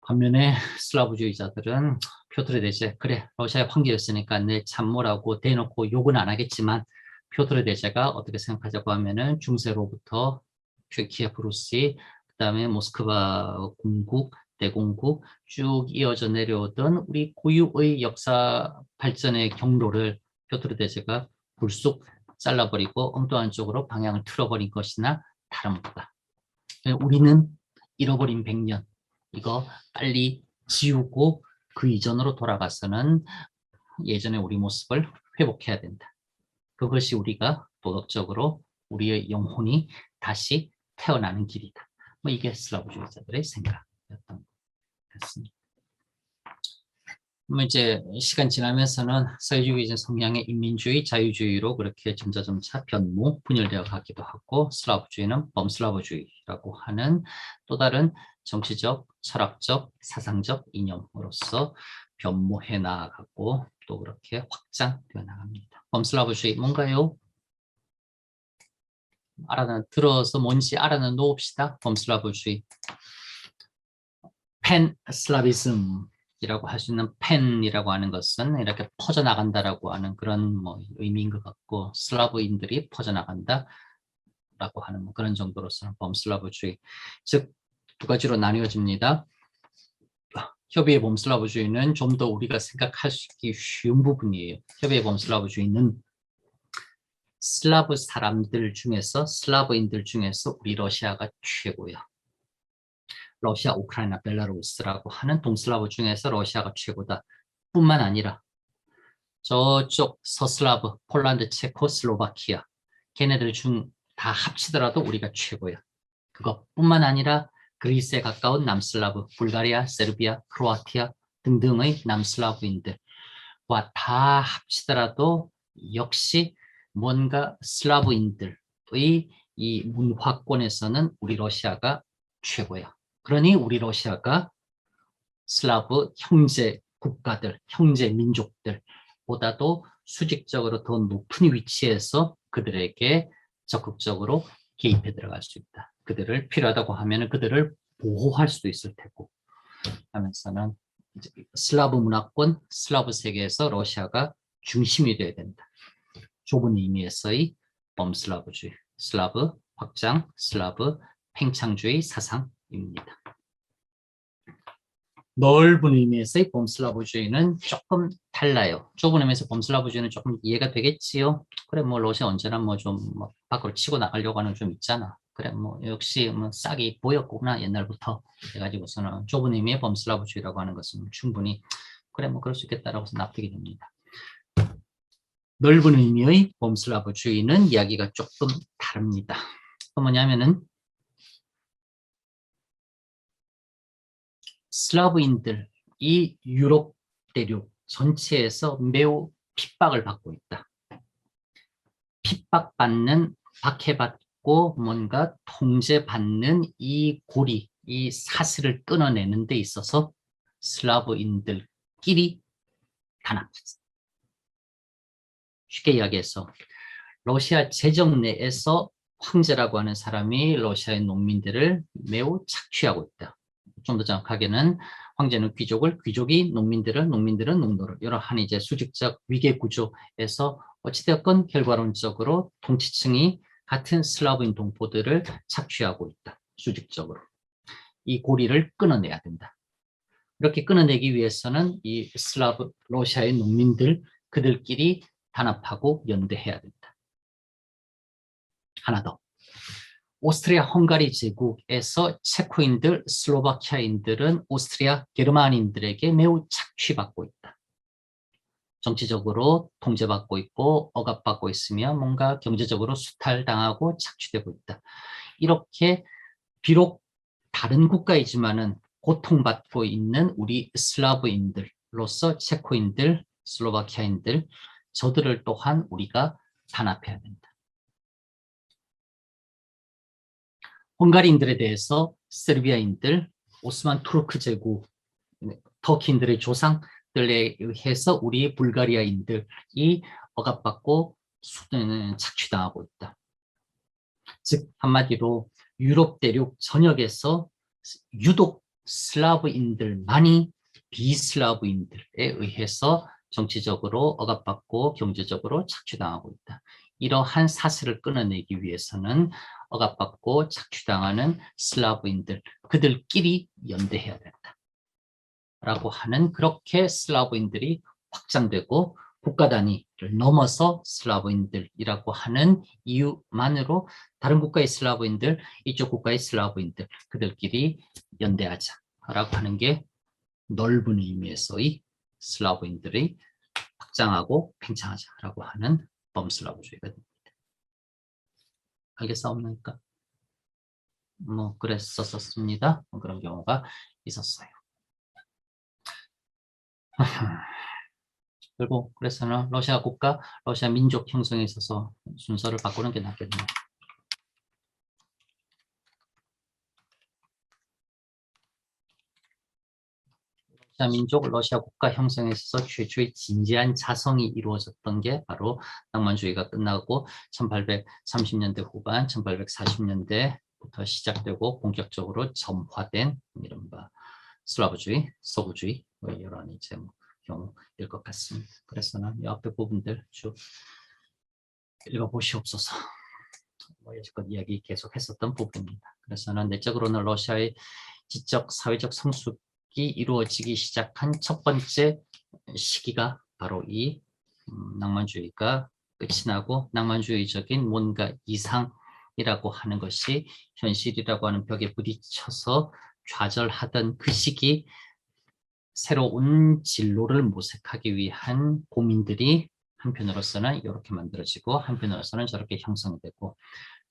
반면에 슬라브주의자들은 표트르 대제 그래 러시아의 황제였으니까 내 참모라고 대놓고 욕은 안 하겠지만 표트르 대제가 어떻게 생각하자고 하면은 중세로부터 키예프 루시 그다음에 모스크바 공국 대공국 쭉 이어져 내려오던 우리 고유의 역사 발전의 경로를 표트르 대제가 불쑥 잘라버리고 엉뚱한 쪽으로 방향을 틀어버린 것이나 다름없다. 우리는 잃어버린 100년 이거 빨리 지우고 그 이전으로 돌아가서는 예전의 우리 모습을 회복해야 된다. 그것이 우리가 도덕적으로 우리의 영혼이 다시 태어나는 길이다. 뭐 이게 슬라브주의자들의 생각이었던 것 같습니다. 이제 시간 지나면서는 사회주의적 성향의 인민주의, 자유주의로 그렇게 점차 분열되어 가기도 하고 슬라브주의는 범슬라브주의라고 하는 또 다른 정치적, 철학적, 사상적 이념으로서 변모해 나가고 또 그렇게 확장되어 나갑니다. 범슬라브주의 뭔가요? 들어서 뭔지 알아는 놓읍시다. 범슬라브주의. 팬슬라비즘 이라고 할 수 있는 팬이라고 하는 것은 이렇게 퍼져나간다라고 하는 그런 뭐 의미인 것 같고 슬라브인들이 퍼져나간다라고 하는 뭐 그런 정도로서는 범슬라브주의 즉 두 가지로 나뉘어집니다. 협의의 범슬라브주의는 좀 더 우리가 생각할 수 있기 쉬운 부분이에요. 협의의 범슬라브주의는 슬라브 사람들 중에서 슬라브인들 중에서 우리 러시아가 최고야. 러시아, 우크라이나, 벨라루스라고 하는 동슬라브 중에서 러시아가 최고다. 뿐만 아니라 저쪽 서슬라브, 폴란드, 체코, 슬로바키아 걔네들 중 다 합치더라도 우리가 최고야. 그것뿐만 아니라 그리스에 가까운 남슬라브, 불가리아, 세르비아, 크로아티아 등등의 남슬라브인들과 다 합치더라도 역시 뭔가 슬라브인들의 이 문화권에서는 우리 러시아가 최고야. 그러니 우리 러시아가 슬라브 형제 국가들, 형제 민족들보다도 수직적으로 더 높은 위치에서 그들에게 적극적으로 개입해 들어갈 수 있다. 그들을 필요하다고 하면 그들을 보호할 수도 있을 테고 하면서는 슬라브 문화권, 슬라브 세계에서 러시아가 중심이 되어야 된다. 좁은 의미에서의 범슬라브주의, 슬라브 확장, 슬라브 팽창주의 사상입니다. 넓은 의미에서의 범슬라브주의는 조금 달라요. 좁은 의미에서 범슬라브주의는 조금 이해가 되겠지요. 그래 뭐 러시아 언제나 뭐 좀 밖으로 치고 나가려고 하는 좀 있잖아. 그래 뭐 역시 뭐 싹이 보였구나 옛날부터 해가지고서는 좁은 의미의 범슬라브주의라고 하는 것은 충분히 그래 뭐 그럴 수 있겠다라고 납득이 됩니다. 넓은 의미의 범슬라브주의는 이야기가 조금 다릅니다. 뭐냐면은 슬라브인들이 유럽 대륙 전체에서 매우 핍박을 받고 있다. 핍박받는, 박해받고 뭔가 통제받는 이 고리, 이 사슬을 끊어내는 데 있어서 슬라브인들끼리 단합했다. 쉽게 이야기해서 러시아 제정 내에서 황제라고 하는 사람이 러시아의 농민들을 매우 착취하고 있다. 좀 더 정확하게는 황제는 귀족을, 귀족이 농민들을, 농민들은 농노를 이러한 이제 수직적 위계 구조에서 어찌되었건 결과론적으로 통치층이 같은 슬라브인 동포들을 착취하고 있다. 수직적으로. 이 고리를 끊어내야 된다. 이렇게 끊어내기 위해서는 이 슬라브 러시아의 농민들 그들끼리 단합하고 연대해야 된다. 하나 더. 오스트리아 헝가리 제국에서 체코인들, 슬로바키아인들은 오스트리아 게르만인들에게 매우 착취받고 있다. 정치적으로 통제받고 있고 억압받고 있으며 뭔가 경제적으로 수탈당하고 착취되고 있다. 이렇게 비록 다른 국가이지만은 고통받고 있는 우리 슬라브인들로서 체코인들, 슬로바키아인들 저들을 또한 우리가 단합해야 된다. 헝가리인들에 대해서 세르비아인들, 오스만 투르크 제국, 터키인들의 조상들에 의해서 우리 불가리아인들이 억압받고 착취당하고 있다. 즉 한마디로 유럽 대륙 전역에서 유독 슬라브인들만이 비슬라브인들에 의해서 정치적으로 억압받고 경제적으로 착취당하고 있다. 이러한 사슬을 끊어내기 위해서는 억압받고 착취당하는 슬라브인들, 그들끼리 연대해야 된다. 라고 하는, 그렇게 슬라브인들이 확장되고 국가 단위를 넘어서 슬라브인들이라고 하는 이유만으로 다른 국가의 슬라브인들, 이쪽 국가의 슬라브인들, 그들끼리 연대하자라고 하는 게 넓은 의미에서의 슬라브인들이 확장하고 팽창하자라고 하는 범슬라브주의가 됩니다. 알겠사옵니까? 뭐 그랬었습니다. 그런 경우가 있었어요. 그리고 그래서는 러시아 국가, 러시아 민족 형성에 있어서 순서를 바꾸는 게 낫겠네요. 러시아 민족, 러시아 국가 형성에 있어서 최초의 진지한 자성이 이루어졌던 게 바로 낭만주의가 끝나고 1830년대 후반, 1840년대부터 시작되고 본격적으로 점화된 이른바 슬라브주의, 서구주의, 이런 이제 경우일 것 같습니다. 그래서는 이 앞에 부분들 쭉 읽어보시옵소서. 여지껏 이야기 계속 했었던 부분입니다. 그래서는 내적으로는 러시아의 지적, 사회적 성숙이 이루어지기 시작한 첫 번째 시기가 바로 이 낭만주의가 끝이 나고 낭만주의적인 뭔가 이상이라고 하는 것이 현실이라고 하는 벽에 부딪혀서 좌절하던 그 시기, 새로운 진로를 모색하기 위한 고민들이 한편으로서는 이렇게 만들어지고 한편으로서는 저렇게 형성이 되고,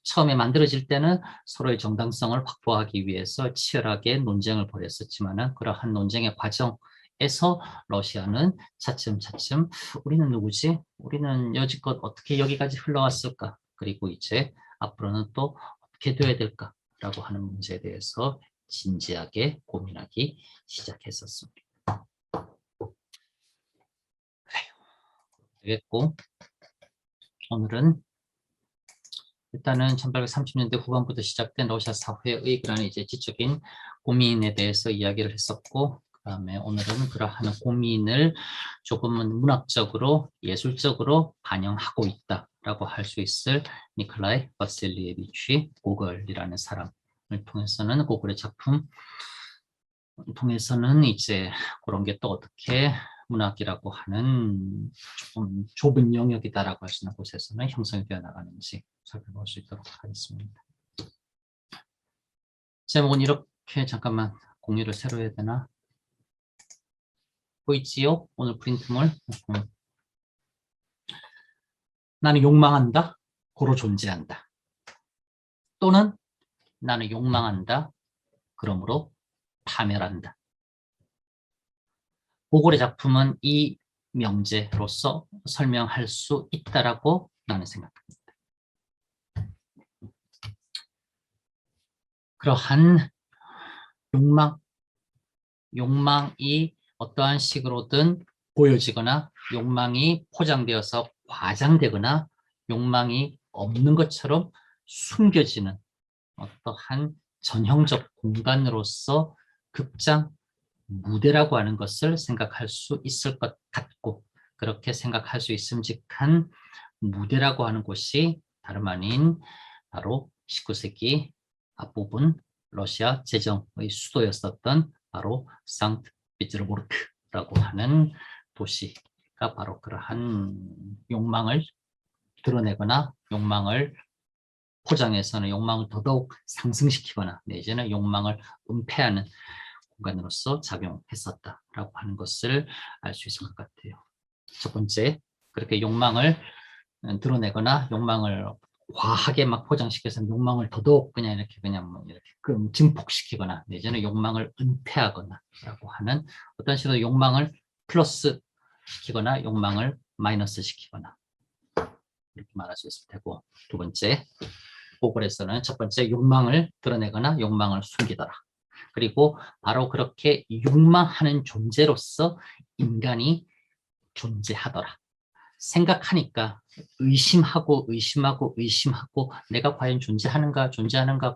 처음에 만들어질 때는 서로의 정당성을 확보하기 위해서 치열하게 논쟁을 벌였었지만 그러한 논쟁의 과정에서 러시아는 차츰차츰 우리는 누구지? 우리는 여지껏 어떻게 여기까지 흘러왔을까? 그리고 이제 앞으로는 또 어떻게 돼야 될까라고 하는 문제에 대해서 진지하게 고민하기 시작했었습니다. 되겠고, 오늘은 일단은 1830년대 후반부터 시작된 러시아 사회의 그런 이제 지적인 고민에 대해서 이야기를 했었고, 그다음에 오늘은 그러한 고민을 조금은 문학적으로 예술적으로 반영하고 있다라고 할 수 있을 니콜라이 바실리에비치 고걸이라는 사람을 통해서는, 고걸의 작품 통해서는 이제 그런 게 또 어떻게 문학이라고 하는 조금 좁은 영역이다라고 할 수 있는 곳에서는 형성이 되어 나가는지 살펴볼 수 있도록 하겠습니다. 제목은 이렇게, 잠깐만 공유를 새로 해야 되나? 보이지요? 오늘 프린트물. 나는 욕망한다, 고로 존재한다. 또는 나는 욕망한다, 그러므로 파멸한다. 고골의 작품은 이 명제로서 설명할 수 있다라고 나는 생각합니다. 그러한 욕망이 어떠한 식으로든 보여지거나 욕망이 포장되어서 과장되거나 욕망이 없는 것처럼 숨겨지는 어떠한 전형적 공간으로서 극장, 무대라고 하는 것을 생각할 수 있을 것 같고, 그렇게 생각할 수 있음직한 무대라고 하는 곳이 다름 아닌 바로 19세기 앞부분 러시아 제정의 수도였었던 바로 상트페테르부르크라고 하는 도시가 바로 그러한 욕망을 드러내거나 욕망을 포장해서는 욕망을 더더욱 상승시키거나 내지는 욕망을 은폐하는 공간으로서 작용했었다라고 하는 것을 알 수 있을 것 같아요. 첫 번째, 그렇게 욕망을 드러내거나 욕망을 과하게 막 포장시켜서 욕망을 더더욱 그냥 이렇게 증폭시키거나 내지는 욕망을 은폐하거나라고 하는 어떤 식으로 욕망을 플러스 시키거나 욕망을 마이너스 시키거나 이렇게 말할 수 있을 테고, 두 번째, 고글에서는 첫 번째 욕망을 드러내거나 욕망을 숨기더라. 그리고 바로 그렇게 욕망하는 존재로서 인간이 존재하더라. 생각하니까 의심하고 의심하고 의심하고 내가 과연 존재하는가,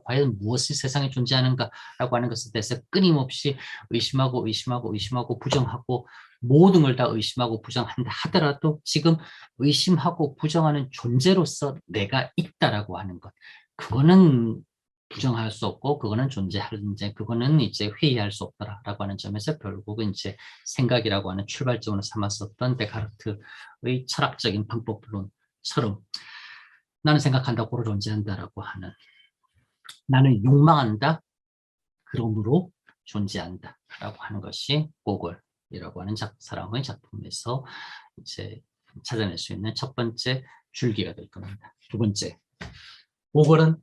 과연 무엇이 세상에 존재하는가라고 하는 것에 대해서 끊임없이 의심하고 의심하고 의심하고 부정하고 모든 걸 다 의심하고 부정한다 하더라도 지금 의심하고 부정하는 존재로서 내가 있다라고 하는 것, 그거는 부정할 수 없고 그거는 존재하는데 그거는 이제 회의할 수 없더라라고 하는 점에서 결국은 이제 생각이라고 하는 출발점으로 삼았었던 데카르트의 철학적인 방법론처럼 나는 생각한다, 고로 존재한다라고 하는, 나는 욕망한다, 그러므로 존재한다라고 하는 것이 고글이라고 하는 사람의 작품에서 이제 찾아낼 수 있는 첫 번째 줄기가 될 겁니다. 두 번째, 고글은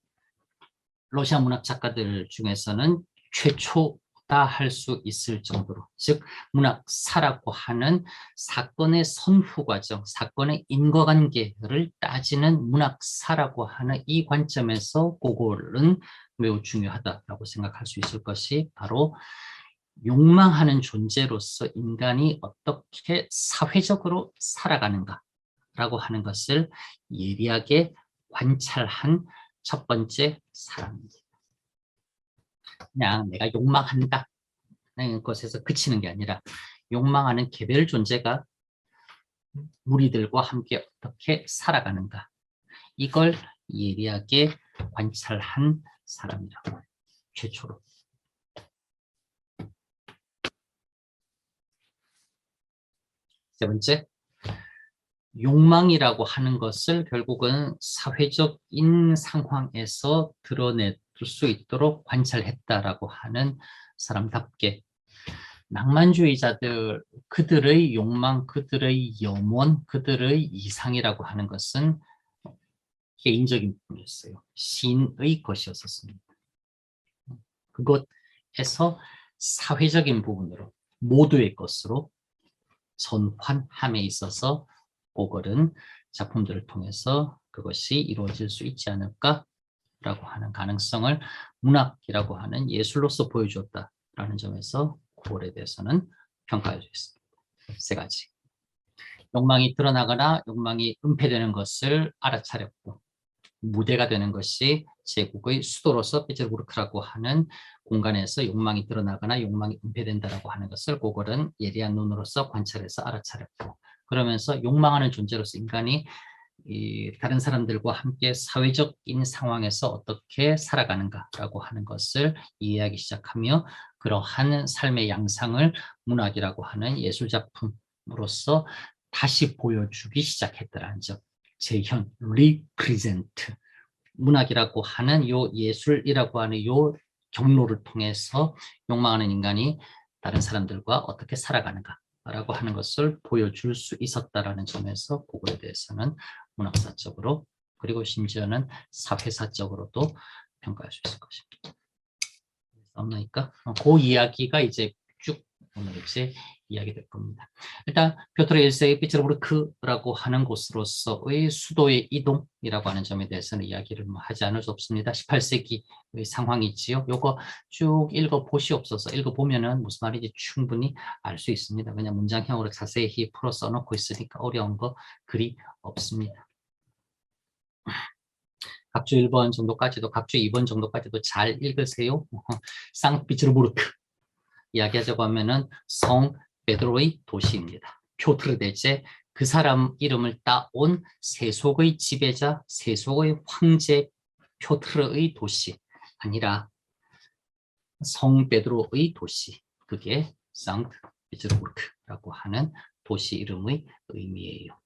러시아 문학 작가들 중에서는 최초다 할 수 있을 정도로, 즉 문학사라고 하는 사건의 선후 과정, 사건의 인과관계를 따지는 문학사라고 하는 이 관점에서 고글은 매우 중요하다라고 생각할 수 있을 것이 바로 욕망하는 존재로서 인간이 어떻게 사회적으로 살아가는가라고 하는 것을 예리하게 관찰한 첫 번째 사람입니다. 그냥 내가 욕망한다 하는 것에서 그치는 게 아니라 욕망하는 개별 존재가 무리들과 함께 어떻게 살아가는가, 이걸 예리하게 관찰한 사람이라고 해요. 최초로. 세 번째, 욕망이라고 하는 것을 결국은 사회적인 상황에서 드러낼 수 있도록 관찰했다라고 하는 사람답게, 낭만주의자들, 그들의 욕망, 그들의 염원, 그들의 이상이라고 하는 것은 개인적인 부분이었어요. 신의 것이었습니다. 그것에서 사회적인 부분으로 모두의 것으로 전환함에 있어서 고글은 작품들을 통해서 그것이 이루어질 수 있지 않을까라고 하는 가능성을 문학이라고 하는 예술로서 보여주었다라는 점에서 고글에 대해서는 평가할 수 있습니다. 세 가지. 욕망이 드러나거나 욕망이 은폐되는 것을 알아차렸고, 무대가 되는 것이 제국의 수도로서 페테르부르크라고 하는 공간에서 욕망이 드러나거나 욕망이 은폐된다라고 하는 것을 고글은 예리한 눈으로서 관찰해서 알아차렸고, 그러면서 욕망하는 존재로서 인간이 다른 사람들과 함께 사회적인 상황에서 어떻게 살아가는가라고 하는 것을 이해하기 시작하며, 그러한 삶의 양상을 문학이라고 하는 예술작품으로서 다시 보여주기 시작했다는 점. 재현, 리프리젠트, 문학이라고 하는 요 예술이라고 하는 요 경로를 통해서 욕망하는 인간이 다른 사람들과 어떻게 살아가는가라고 하는 것을 보여줄 수 있었다라는 점에서 고글에 대해서는 문학사적으로, 그리고 심지어는 사회사적으로도 평가할 수 있을 것입니다. 없나니까 그 이야기가 이제 쭉 오늘 이제 이야기 될 겁니다. 일단 피오트르 1세의 페테르부르크라고 하는 곳으로서의 수도의 이동이라고 하는 점에 대해서는 이야기를 하지 않을 수 없습니다. 18세기의 상황이지요. 요거 쭉 읽어보시옵소서. 읽어보면은 무슨 말인지 충분히 알 수 있습니다. 그냥 문장형으로 자세히 풀어 써놓고 있으니까 어려운 거 그리 없습니다. 각주 1번 정도까지도, 각주 2번 정도까지도 잘 읽으세요. 상피츠르부르크 이야기하자고 하면은 성 베드로의 도시입니다. 표트르 대제, 그 사람 이름을 따온 세속의 지배자, 세속의 황제 표트르의 도시 아니라 성 베드로의 도시, 그게 상트피츠르부르크라고 하는 도시 이름의 의미예요.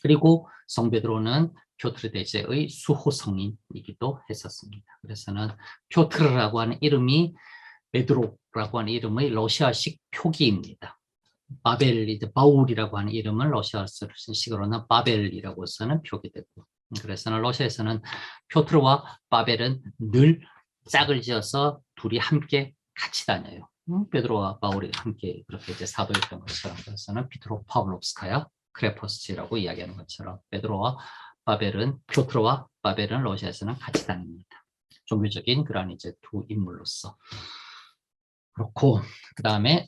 그리고 성 베드로는 표트르 대제의 수호성인이기도 했었습니다. 그래서는 표트르라고 하는 이름이 베드로라고 하는 이름의 러시아식 표기입니다. 바울이라고 하는 이름은 러시아식으로는 바벨이라고 써는 표기되고, 그래서는 러시아에서는 표트르와 바벨은 늘 짝을 지어서 둘이 함께 같이 다녀요. 베드로와 바울이 함께 그렇게 이제 사도였던 것처럼, 그래서는 피트로 파블롭스카야 크레퍼스치라고 이야기하는 것처럼 베드로와 바벨은 피오트로와 바벨은 러시아에서는 같이 다닙니다. 종교적인 그런 이제 두 인물로서. 그렇고 그 다음에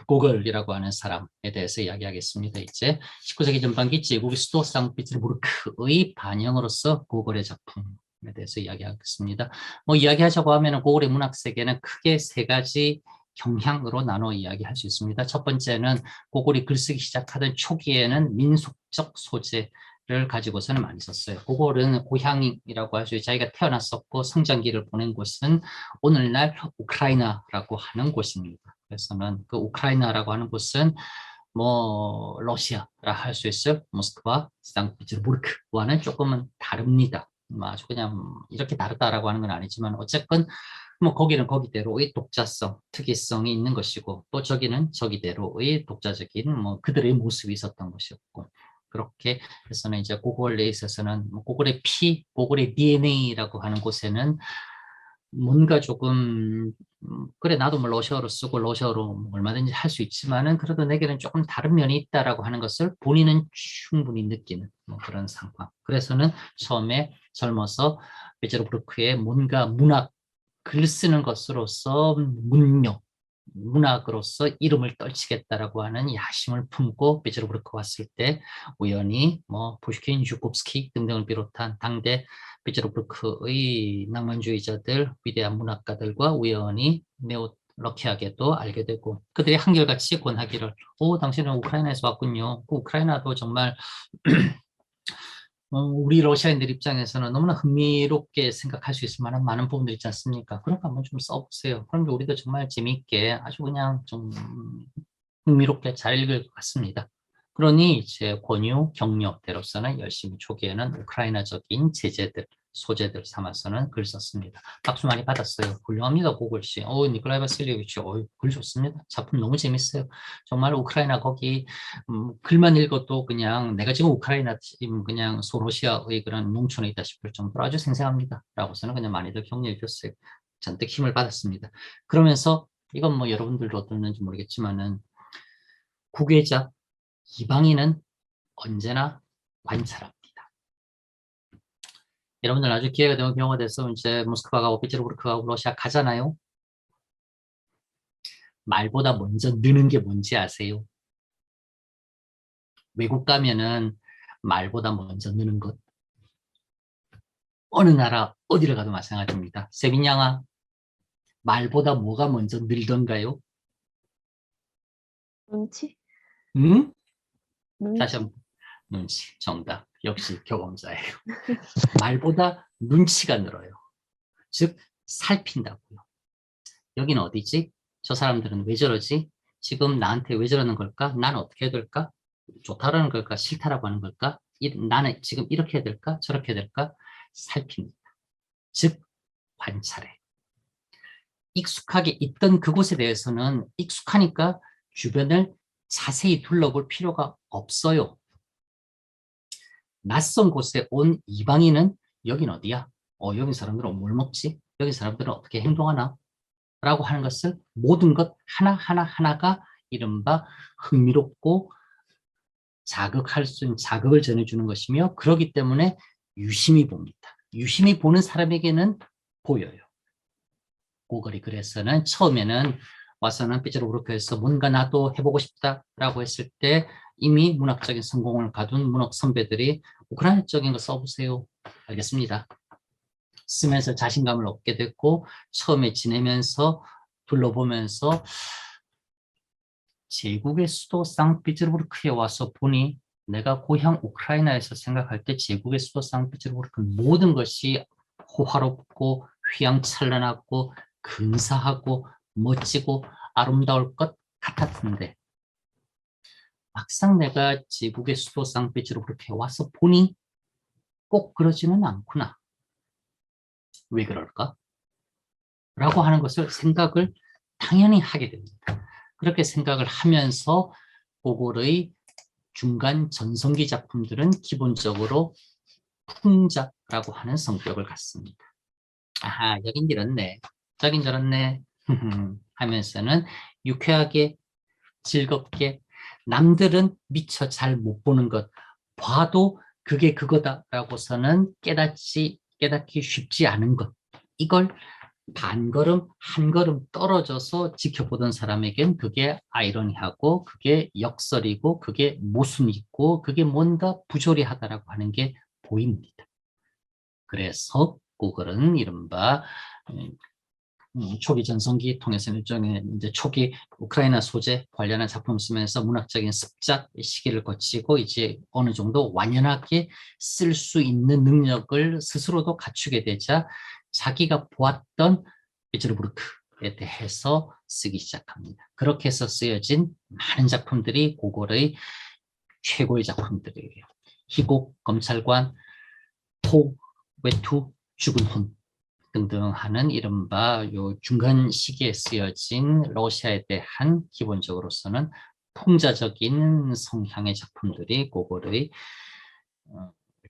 고글이라고 하는 사람에 대해서 이야기하겠습니다. 이제 19세기 전반기 제국의 수도 상피트르부르크의 반영으로서 고글의 작품에 대해서 이야기하겠습니다. 뭐 이야기하자고 하면 고글의 문학 세계는 크게 세 가지 경향으로 나눠 이야기할 수 있습니다. 첫 번째는 고글이 글쓰기 시작하던 초기에는 민속적 소재를 가지고서는 많이 썼어요. 고글은 고향이라고 할 수 있어요. 자기가 태어났었고 성장기를 보낸 곳은 오늘날 우크라이나라고 하는 곳입니다. 그래서는 그 우크라이나라고 하는 곳은 뭐 러시아라 할 수 있어요. 모스크바, 상트페테르부르크와는 조금은 다릅니다. 아주 그냥 이렇게 다르다라고 하는 건 아니지만 어쨌건 뭐 거기는 거기대로의 독자성, 특이성이 있는 것이고 또 저기는 저기대로의 독자적인 뭐 그들의 모습이 있었던 것이었고 그렇게 해서는 이제 고글에 있어서는 고글의 피, 고글의 DNA라고 하는 곳에는 뭔가 조금 그래 나도 뭐 러시아어로 쓰고 러시아어로 뭐 얼마든지 할 수 있지만은 그래도 내게는 조금 다른 면이 있다라고 하는 것을 본인은 충분히 느끼는 뭐 그런 상황. 그래서는 처음에 젊어서 베제르부르크의 뭔가 문학 글 쓰는 것으로서 문학으로서 이름을 떨치겠다라고 하는 야심을 품고 베제르부르크 왔을 때 우연히 뭐 푸시킨, 슈콥스키 등등을 비롯한 당대 베제르부르크의 낭만주의자들, 위대한 문학가들과 우연히 매우 럭키하게도 알게 되고 그들이 한결같이 권하기를 당신은 우크라이나에서 왔군요. 그 우크라이나도 정말 우리 러시아인들 입장에서는 너무나 흥미롭게 생각할 수 있을 만한 많은 부분들 있지 않습니까? 그런 거 한번 좀 써보세요. 그럼 우리도 정말 재미있게 아주 그냥 좀 흥미롭게 잘 읽을 것 같습니다. 그러니 이제 권유, 격려대로서는 열심히 초기에는 우크라이나적인 제재들, 소재들 삼아서는 글 썼습니다. 박수 많이 받았어요. 훌륭합니다, 고글씨. 니콜라이 바실리에비치, 글 좋습니다. 작품 너무 재밌어요. 정말 우크라이나 거기 글만 읽어도 그냥 내가 지금 우크라이나 그냥 소로시아의 그런 농촌에 있다 싶을 정도로 아주 생생합니다. 라고서는 그냥 많이들 격려해 줬어요. 잔뜩 힘을 받았습니다. 그러면서 이건 뭐 여러분들도 어떻는지 모르겠지만은 국외자 이방인은 언제나 관찰합니다. 여러분들 나중에 기회가 되면 경우가 돼서 이제 모스크바 가고 페테르부르크 가고 러시아 가잖아요. 말보다 먼저 느는 게 뭔지 아세요? 외국 가면은 말보다 먼저 느는 것. 어느 나라 어디를 가도 마찬가지입니다. 세빈 양아, 말보다 뭐가 먼저 늘던가요? 눈치? 응? 다시 눈치? 한번 눈치 정답. 역시 경험자예요. 말보다 눈치가 늘어요. 즉 살핀다고요. 여기는 어디지? 저 사람들은 왜 저러지? 지금 나한테 왜 저러는 걸까? 난 어떻게 해야 될까? 좋다라는 걸까? 싫다라고 하는 걸까? 나는 지금 이렇게 해야 될까? 저렇게 해야 될까? 살핍니다. 즉 관찰해. 익숙하게 있던 그곳에 대해서는 익숙하니까 주변을 자세히 둘러볼 필요가 없어요. 낯선 곳에 온 이방인은 여긴 어디야? 여기 사람들은 뭘 먹지? 여기 사람들은 어떻게 행동하나? 라고 하는 것을 모든 것 하나하나가 이른바 흥미롭고 자극할 수 있는 자극을 전해주는 것이며 그렇기 때문에 유심히 봅니다. 유심히 보는 사람에게는 보여요. 고글이 그래서는 처음에는 와서는 페테르부르크에서 뭔가 나도 해보고 싶다라고 했을 때 이미 문학적인 성공을 거둔 문학 선배들이 우크라이나적인 거 써보세요. 알겠습니다. 쓰면서 자신감을 얻게 됐고 처음에 지내면서 둘러보면서 제국의 수도 상트페테르부르크에 와서 보니 내가 고향 우크라이나에서 생각할 때 제국의 수도 상트페테르부르크는 모든 것이 호화롭고 휘황찬란하고 근사하고 멋지고 아름다울 것 같았는데 막상 내가 제국의 수도 상트페테르부르크에 와서 보니 꼭 그러지는 않구나. 왜 그럴까? 라고 하는 것을 생각을 당연히 하게 됩니다. 그렇게 생각을 하면서 고글의 중간 전성기 작품들은 기본적으로 풍자라고 하는 성격을 갖습니다. 아하, 여긴 이렇네. 저긴 저렇네. 하면서는 유쾌하게 즐겁게 남들은 미처 잘 못 보는 것, 봐도 그게 그거다라고서는 깨닫기 쉽지 않은 것. 이걸 반걸음, 한 걸음 떨어져서 지켜보던 사람에겐 그게 아이러니하고, 그게 역설이고, 그게 모순이 있고, 그게 뭔가 부조리하다라고 하는 게 보입니다. 그래서 고글은 이른바 초기 전성기 통해서 일종의 이제 초기 우크라이나 소재 관련한 작품 쓰면서 문학적인 습작 시기를 거치고 이제 어느 정도 완연하게 쓸 수 있는 능력을 스스로도 갖추게 되자 자기가 보았던 베트르부르크에 대해서 쓰기 시작합니다. 그렇게 해서 쓰여진 많은 작품들이 고골의 최고의 작품들이에요. 희곡, 검찰관, 토, 외투, 죽은 혼 등등 하는 이른바 요 중간 시기에 쓰여진 러시아에 대한 기본적으로서는 풍자적인 성향의 작품들이 고골의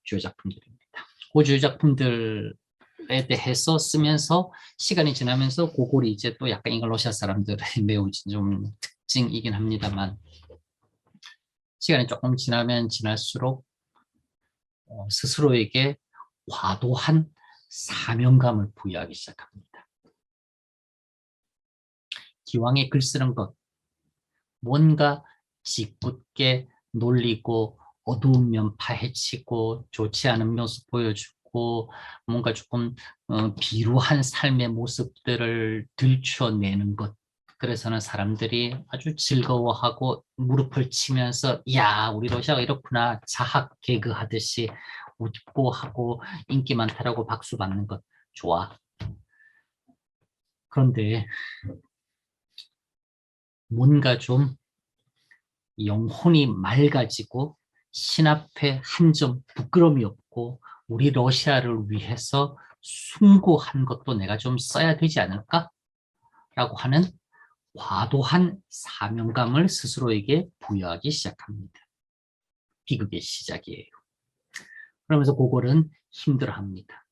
주요 작품들입니다. 그 주요 작품들에 대해서 쓰면서 시간이 지나면서 고골이 이제 또 약간 이건 러시아 사람들의 매우 좀 특징이긴 합니다만 시간이 조금 지나면 지날수록 스스로에게 과도한 사명감을 부여하기 시작합니다. 기왕에 글 쓰는 것, 뭔가 짓궂게 놀리고 어두운 면 파헤치고 좋지 않은 모습 보여주고 뭔가 조금 비루한 삶의 모습들을 들춰내는 것. 그래서는 사람들이 아주 즐거워하고 무릎을 치면서 야, 우리 러시아가 이렇구나. 자학 개그 하듯이 웃고 하고 인기 많다라고 박수 받는 것 좋아. 그런데 뭔가 좀 영혼이 맑아지고 신 앞에 한 점 부끄러움이 없고 우리 러시아를 위해서 숭고한 것도 내가 좀 써야 되지 않을까? 라고 하는 과도한 사명감을 스스로에게 부여하기 시작합니다. 비극의 시작이에요. 그러면서 고골은 힘들어합니다.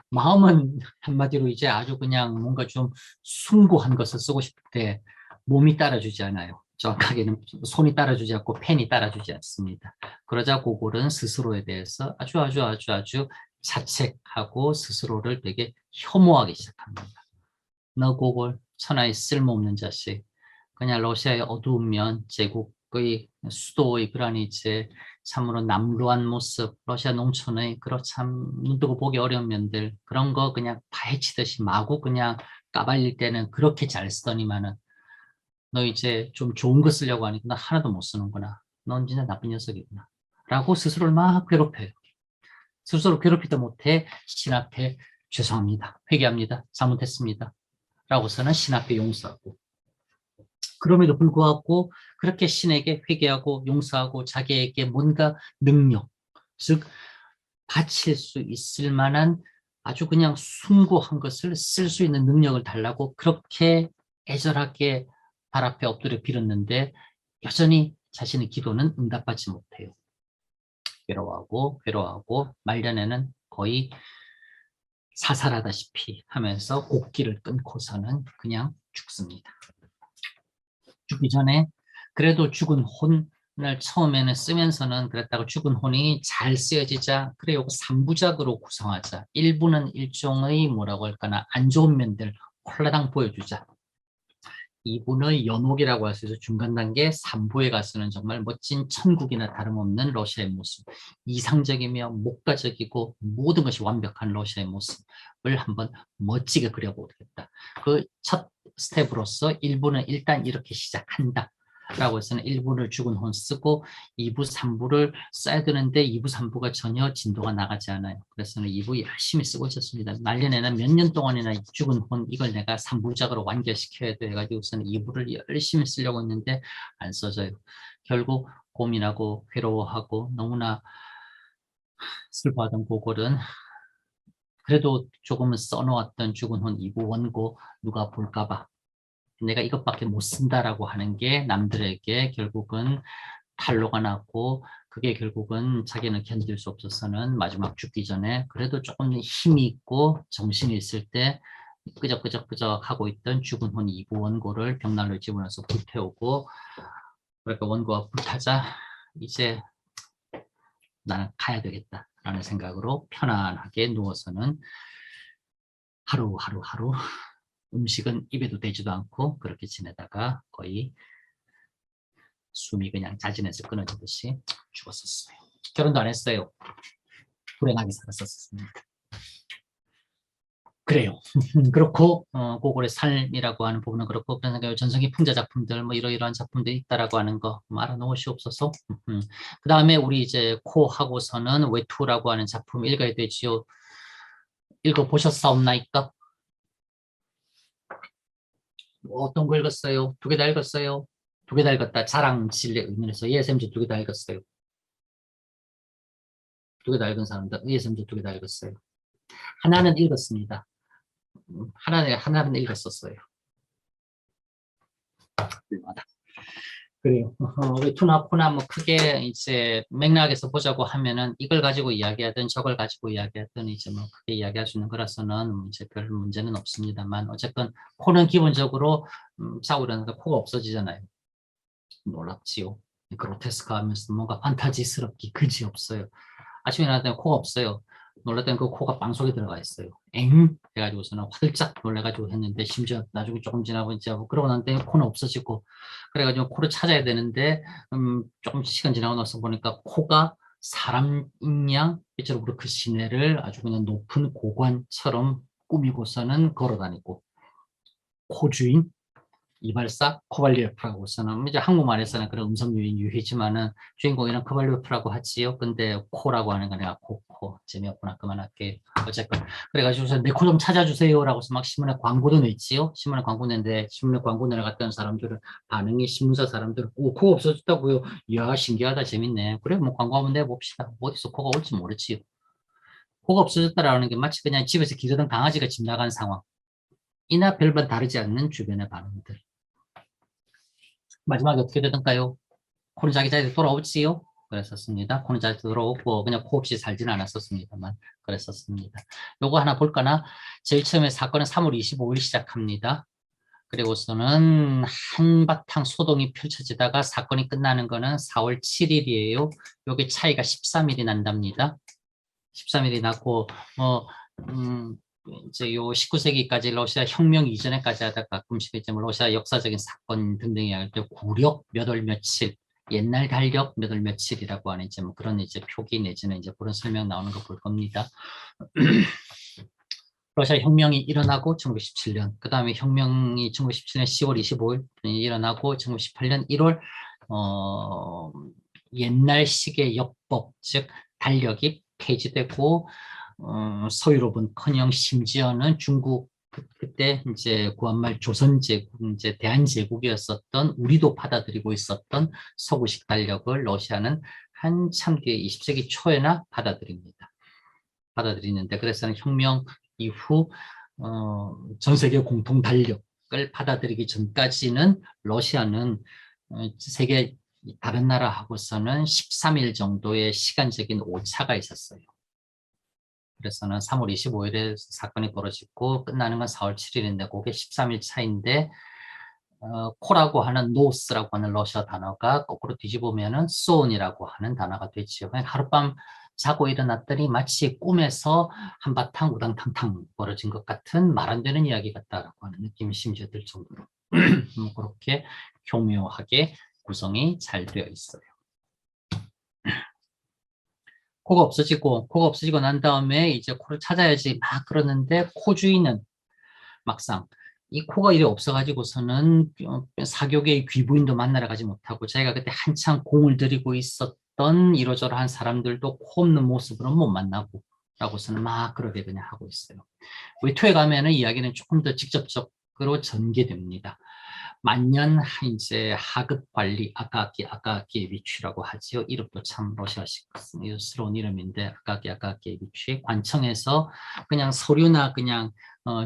마음은 한마디로 이제 아주 그냥 뭔가 좀 숭고한 것을 쓰고 싶을 때 몸이 따라주지 않아요. 정확하게는 손이 따라주지 않고 펜이 따라주지 않습니다. 그러자 고골은 스스로에 대해서 아주 자책하고 스스로를 되게 혐오하기 시작합니다. 너 고골, 천하의 쓸모없는 자식. 그냥 러시아의 어두운 면, 제국의 수도의 그런 이제 참으로 남루한 모습, 러시아 농촌의 그런 참 눈뜨고 보기 어려운 면들, 그런 거 그냥 파헤치듯이 마구 그냥 까발릴 때는 그렇게 잘 쓰더니만은 너 이제 좀 좋은 거 쓰려고 하니까 나 하나도 못 쓰는구나. 넌 진짜 나쁜 녀석이구나. 라고 스스로를 막 괴롭혀요. 스스로 괴롭히다 못해 신 앞에 죄송합니다. 회개합니다. 잘못했습니다. 라고서는 신 앞에 용서하고 그럼에도 불구하고 그렇게 신에게 회개하고 용서하고 자기에게 뭔가 능력, 즉 바칠 수 있을 만한 아주 그냥 숭고한 것을 쓸 수 있는 능력을 달라고 그렇게 애절하게 발 앞에 엎드려 빌었는데 여전히 자신의 기도는 응답받지 못해요. 괴로워하고 말년에는 거의 사살하다시피 하면서 곡기를 끊고서는 그냥 죽습니다. 죽기 전에 그래도 죽은 혼을 처음에는 쓰면서는 그랬다고 죽은 혼이 잘 쓰여지자 그래 요거 3부작으로 구성하자. 1부는 일종의 뭐라고 할까나 안 좋은 면들 홀라당 보여주자. 2부는 연옥이라고 할 수 있어 중간 단계, 3부에 가서는 정말 멋진 천국이나 다름없는 러시아의 모습, 이상적이며 목가적이고 모든 것이 완벽한 러시아의 모습을 한번 멋지게 그려보겠다. 그 첫 스텝으로서 1부는 일단 이렇게 시작한다. 라고 해서는 1부를 죽은 혼 쓰고 2부, 3부를 써야 되는데 2부, 3부가 전혀 진도가 나가지 않아요. 그래서는 2부 열심히 쓰고 있었습니다. 말년에는 몇 년 동안이나 죽은 혼 이걸 내가 3부작으로 완결시켜야 돼 가지고서는 2부를 열심히 쓰려고 했는데 안 써져요. 결국 고민하고 괴로워하고 너무나 슬퍼하던 고골은 그래도 조금은 써놓았던 죽은 혼 2부 원고 누가 볼까봐 내가 이것밖에 못 쓴다라고 하는 게 남들에게 결국은 탄로가 났고 그게 결국은 자기는 견딜 수 없어서는 마지막 죽기 전에 그래도 조금 힘이 있고 정신이 있을 때 끄적끄적 하고 있던 죽은 혼 2부 원고를 벽난로에 집어넣어서 불태우고 그러니까 원고가 불타자 이제 나는 가야 되겠다라는 생각으로 편안하게 누워서는 하루 음식은 입에도 대지도 않고 그렇게 지내다가 거의 숨이 그냥 자진해서 끊어지듯이 죽었었어요. 결혼도 안 했어요. 불행하게 살았었습니다. 그래요. 그렇고 고골의 삶이라고 하는 부분은 그렇고 그러니까 전성기 풍자 작품들 뭐 이러이러한 작품들이 있다라고 하는 거 알아놓으시옵소서. 그 다음에 우리 이제 코 하고서는 외투라고 하는 작품 읽어야 되지요. 읽어보셨사옵나이까? 어떤 거 읽었어요? 두 개 다 읽었어요? 두 개 다 읽었다. 자랑 진리 의미에서 ESMG 두 개 다 읽었어요. 두 개 다 읽은 사람들 ESMG 두 개 다 읽었어요. 하나는 읽었습니다. 하나는 읽었었어요. 그래요. 외투나 코나 뭐 크게 이제 맥락에서 보자고 하면은 이걸 가지고 이야기하든 저걸 가지고 이야기하든 이제 뭐 크게 이야기할 수 있는 거라서는 이제 별 문제는 없습니다만 어쨌건 코는 기본적으로 자고 일어나니까 코가 없어지잖아요. 놀랍지요. 그로테스크하면서 뭔가 판타지스럽기 그지없어요. 아침에 일어났더니 코가 없어요. 놀랐더니 그 코가 빵속에 들어가 있어요. 엥? 해가지고서는 화들짝 놀래가지고 했는데 심지어 나중에 조금 지나고 이제 그러고 난 다음에 코는 없어지고 그래가지고 코를 찾아야 되는데 조금 시간 지나고 나서 보니까 코가 사람인 양 삐처로 그 시내를 아주 그냥 높은 고관처럼 꾸미고서는 걸어다니고 코주인 이발사 코발리오프라고서는 이제 한국말에서는 그런 음성 유인 유희지만은 주인공이는 코발리오프라고 하지요. 근데 코라고 하는 거 내가 코 재미없구나 그만할게. 어쨌건 그래가지고서 내 코 좀 찾아주세요라고 해서 막 신문에 광고도 냈지요. 신문에 광고 냈는데 신문에 광고 내려갔던 사람들은 반응이 신문사 사람들은 오 코가 없어졌다고요. 이야 신기하다 재밌네. 그래 뭐 광고 한번 내봅시다. 어디서 코가 올지 모르지요. 코가 없어졌다라는 게 마치 그냥 집에서 기르던 강아지가 집 나간 상황. 이나 별반 다르지 않는 주변의 반응들. 마지막에 어떻게 되던가요? 코는 자기 자리에 돌아오지요? 그랬었습니다. 코는 자리에 돌아오고 그냥 코 없이 살지는 않았었습니다만 그랬었습니다. 요거 하나 볼까나? 제일 처음에 사건은 3월 25일 시작합니다. 그리고서는 한바탕 소동이 펼쳐지다가 사건이 끝나는 거는 4월 7일이에요. 요게 차이가 13일이 난답니다. 13일이 났고 이제 요 19세기까지 러시아 혁명 이전에까지 하다가 가끔씩 이제 뭐 러시아 역사적인 사건 등등이 할 때 구력 몇 월 며칠, 옛날 달력 몇 월 며칠이라고 하는 이제 뭐 그런 이제 표기 내지는 이제 그런 설명 나오는 거 볼 겁니다. 러시아 혁명이 일어나고 1917년, 그 다음에 혁명이 1917년 10월 25일 일어나고 1918년 1월 옛날 식의 역법, 즉 달력이 폐지되고 서유럽은커녕 심지어는 중국 그때 이제 구한말 조선제국 이제 대한제국이었었던 우리도 받아들이고 있었던 서구식 달력을 러시아는 한참 뒤에 20세기 초에나 받아들이는데 그래서 혁명 이후 전 세계 공통 달력을 받아들이기 전까지는 러시아는 세계 다른 나라하고서는 13일 정도의 시간적인 오차가 있었어요. 그래서는 3월 25일에 사건이 벌어지고 끝나는 건 4월 7일인데 그게 13일 차인데 코라고 하는 노스라고 하는 러시아 단어가 거꾸로 뒤집으면은 소온이라고 하는 단어가 되지요. 하룻밤 자고 일어났더니 마치 꿈에서 한바탕 우당탕탕 벌어진 것 같은 말 안 되는 이야기 같다라고 하는 느낌이 심지어 들 정도로 그렇게 교묘하게 구성이 잘 되어 있어요. 코가 없어지고 난 다음에 이제 코를 찾아야지 막 그러는데 코 주인은 막상 이 코가 이래 없어가지고서는 사교계의 귀부인도 만나러 가지 못하고 자기가 그때 한창 공을 들이고 있었던 이러저러한 사람들도 코 없는 모습으로 못 만나고 라고서는 막 그러게 그냥 하고 있어요. 외투에 가면은 이야기는 조금 더 직접적으로 전개됩니다. 만년 이제 하급 관리 아까기의 위치라고 하지요. 이름도 참 러시아식스러운 이름인데 아까기의 위치 관청에서 그냥 서류나 그냥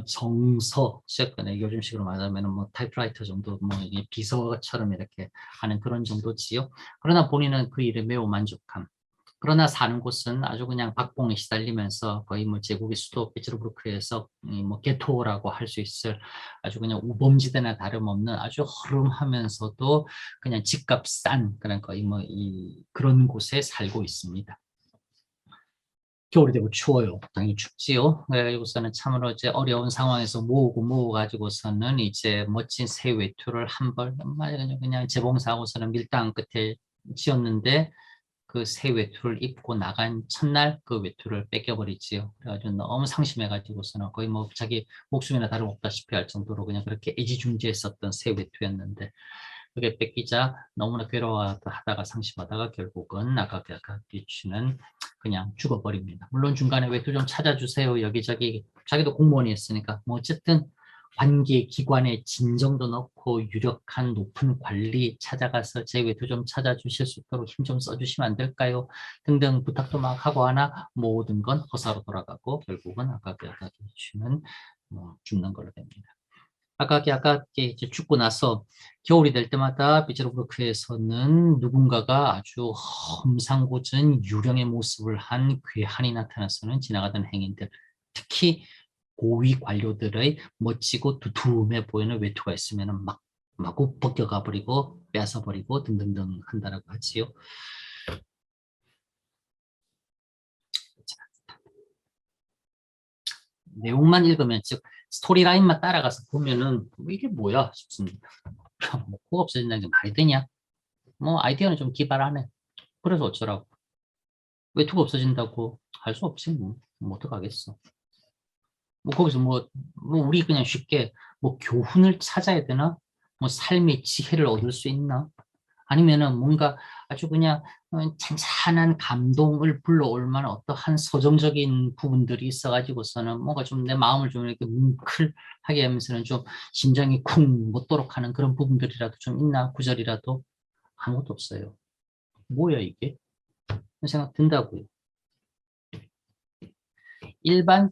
정서 즉 요즘식으로 말하면 뭐 타이프라이터 정도 뭐 비서처럼 이렇게 하는 그런 정도지요. 그러나 본인은 그 일에 매우 만족함. 그러나 사는 곳은 아주 그냥 박봉에 시달리면서 거의 뭐 제국의 수도 페트르부르크에서 뭐 게토라고 할 수 있을 아주 그냥 우범지대나 다름없는 아주 허름하면서도 그냥 집값 싼 그런 거의 뭐 그런 곳에 살고 있습니다. 겨울이 되고 추워요. 당연히 춥지요. 그래가지고서는 참으로 이제 어려운 상황에서 모으고서는 이제 멋진 새 외투를 한 벌, 그냥 재봉사하고서는 밀당 끝에 지었는데 그 새 외투를 입고 나간 첫날 그 외투를 뺏겨버리지요. 그래가지고 너무 상심해가지고서는 거의 뭐 자기 목숨이나 다름없다시피 할 정도로 그냥 그렇게 애지중지했었던 새 외투였는데 그게 뺏기자 너무나 괴로워하다가 상심하다가 결국은 아까 비추는 그냥 죽어버립니다. 물론 중간에 외투 좀 찾아주세요. 여기저기 자기도 공무원이었으니까 뭐 어쨌든 관계 기관에 진정도 넣고 유력한 높은 관리 찾아가서 제 외투 좀 찾아주실 수 있도록 힘 좀 써주시면 안 될까요? 등등 부탁도 막 하고 하나 모든 건 허사로 돌아가고 결국은 아까 비추는 뭐 죽는 걸로 됩니다. 아까 이제 죽고 나서 겨울이 될 때마다 비제로브르크에서는 누군가가 아주 험상궂은 유령의 모습을 한 괴한이 나타나서는 지나가던 행인들, 특히 고위 관료들의 멋지고 두툼해 보이는 외투가 있으면 막 마구 벗겨가 버리고 빼앗아 버리고 등등등 한다라고 하지요. 내용만 읽으면 즉 스토리라인만 따라가서 보면은 뭐 이게 뭐야 싶습니다. 뭐 코가 없어진다는 게 말이 되냐? 뭐 아이디어는 좀 기발하네. 그래서 어쩌라고. 외투가 없어진다고 할 수 없지 뭐. 뭐 어떡하겠어. 뭐 거기서 뭐 우리 그냥 쉽게 뭐 교훈을 찾아야 되나? 뭐 삶의 지혜를 얻을 수 있나? 아니면은 뭔가 아주 그냥 잔잔한 감동을 불러올 만한 어떠한 서정적인 부분들이 있어가지고서는 뭔가 좀 내 마음을 좀 이렇게 뭉클하게 하면서는 좀 심장이 쿵 못 도록 하는 그런 부분들이라도 좀 있나? 구절이라도 아무것도 없어요. 뭐야 이게? 생각 든다고요. 일반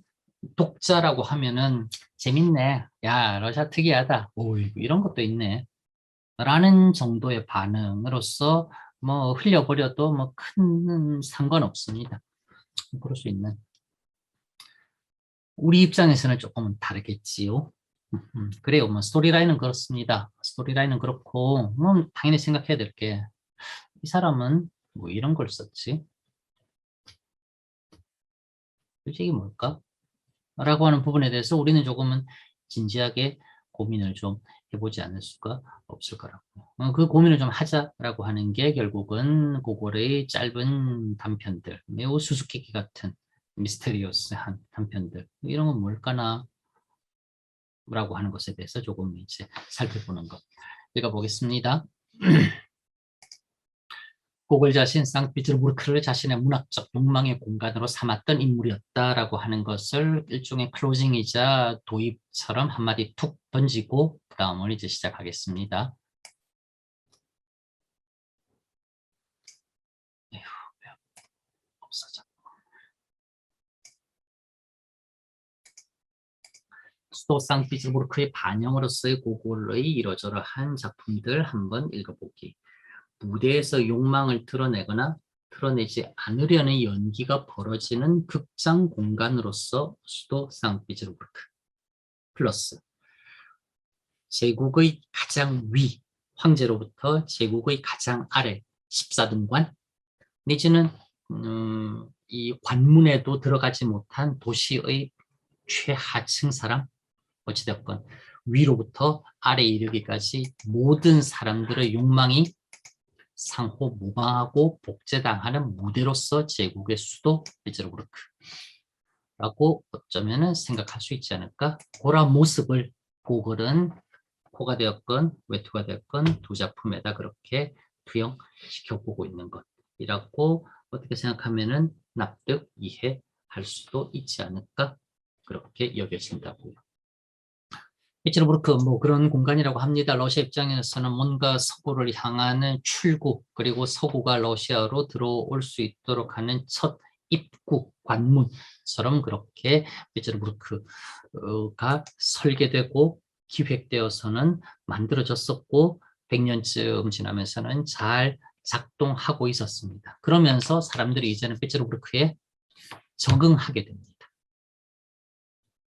독자라고 하면은 재밌네. 야, 러시아 특이하다. 오, 이런 것도 있네. 라는 정도의 반응으로서 뭐 흘려버려도 뭐 큰 상관없습니다. 그럴 수 있는. 우리 입장에서는 조금은 다르겠지요. 그래요. 뭐 스토리라인은 그렇습니다. 스토리라인은 그렇고 뭐 당연히 생각해야 될 게 이 사람은 뭐 이런 걸 썼지? 솔직히 뭘까? 라고 하는 부분에 대해서 우리는 조금은 진지하게 고민을 좀 해보지 않을 수가 없을 거라고. 그 고민을 좀 하자라고 하는 게 결국은 고골의 짧은 단편들, 매우 수수께끼 같은 미스테리어스한 단편들, 이런 건 뭘까나 라고 하는 것에 대해서 조금 이제 살펴보는 것. 읽어보겠습니다. 고골 자신 상트피테르부르크를 자신의 문학적 욕망의 공간으로 삼았던 인물이었다라고 하는 것을 일종의 클로징이자 도입처럼 한마디 툭 던지고 그 다음을 이제 시작하겠습니다. 에휴, 없어져. 수도 상트피테르부르크의 반영으로서의 고골의 이러저러한 작품들 한번 읽어보기. 무대에서 욕망을 드러내거나 드러내지 않으려는 연기가 벌어지는 극장 공간으로서 수도 상트피테르부르크 플러스 제국의 가장 위 황제로부터 제국의 가장 아래 14등관 내지는 이 관문에도 들어가지 못한 도시의 최하층 사람 어찌됐건 위로부터 아래 이르기까지 모든 사람들의 욕망이 상호 모방하고 복제당하는 무대로서 제국의 수도 페테르부르크라고 어쩌면 생각할 수 있지 않을까? 그런 모습을 고글은 코가 되었건 외투가 되었건 두 작품에다 그렇게 투영시켜보고 있는 것이라고 어떻게 생각하면은 납득, 이해할 수도 있지 않을까? 그렇게 여겨진다고요. 페테르부르크 뭐 그런 공간이라고 합니다. 러시아 입장에서는 뭔가 서구를 향하는 출구 그리고 서구가 러시아로 들어올 수 있도록 하는 첫 입구 관문처럼 그렇게 페테르부르크가 설계되고 기획되어서는 만들어졌었고 100년쯤 지나면서는 잘 작동하고 있었습니다. 그러면서 사람들이 이제는 페테르부르크에 적응하게 됩니다.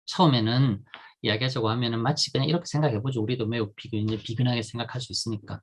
처음에는 이야기하자고 하면은 마치 그냥 이렇게 생각해보죠. 우리도 매우 비근하게 생각할 수 있으니까.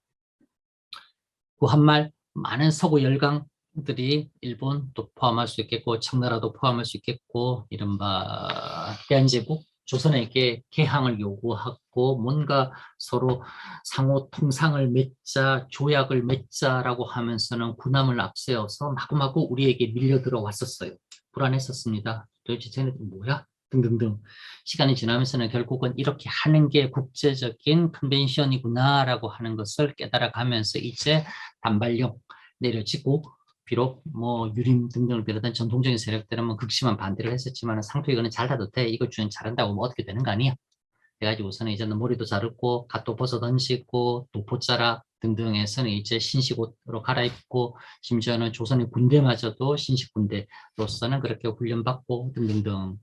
그 한 말 많은 서구 열강 들이 일본도 포함할 수 있겠고 청나라도 포함할 수 있겠고 이른바 대한제국 조선에게 개항을 요구하고 뭔가 서로 상호 통상을 맺자 조약을 맺자라고 하면서는 군함을 앞세워서 마구마구 우리에게 밀려 들어왔었어요. 불안했었습니다. 도대체 쟤네들 뭐야? 등등등. 시간이 지나면서는 결국은 이렇게 하는 게 국제적인 컨벤션이구나라고 하는 것을 깨달아가면서 이제 단발령 내려지고 비록 뭐 유림 등등을 비롯한 전통적인 세력들은 뭐 극심한 반대를 했었지만 상표 이거는 잘라도 돼. 이거 주는 잘한다고 뭐 어떻게 되는 거 아니야? 해가지고서는 이제는 머리도 자르고 갓도 벗어 던지고 도포자락 등등에서는 이제 신식 옷으로 갈아입고 심지어는 조선의 군대마저도 신식 군대로서는 그렇게 훈련받고 등등등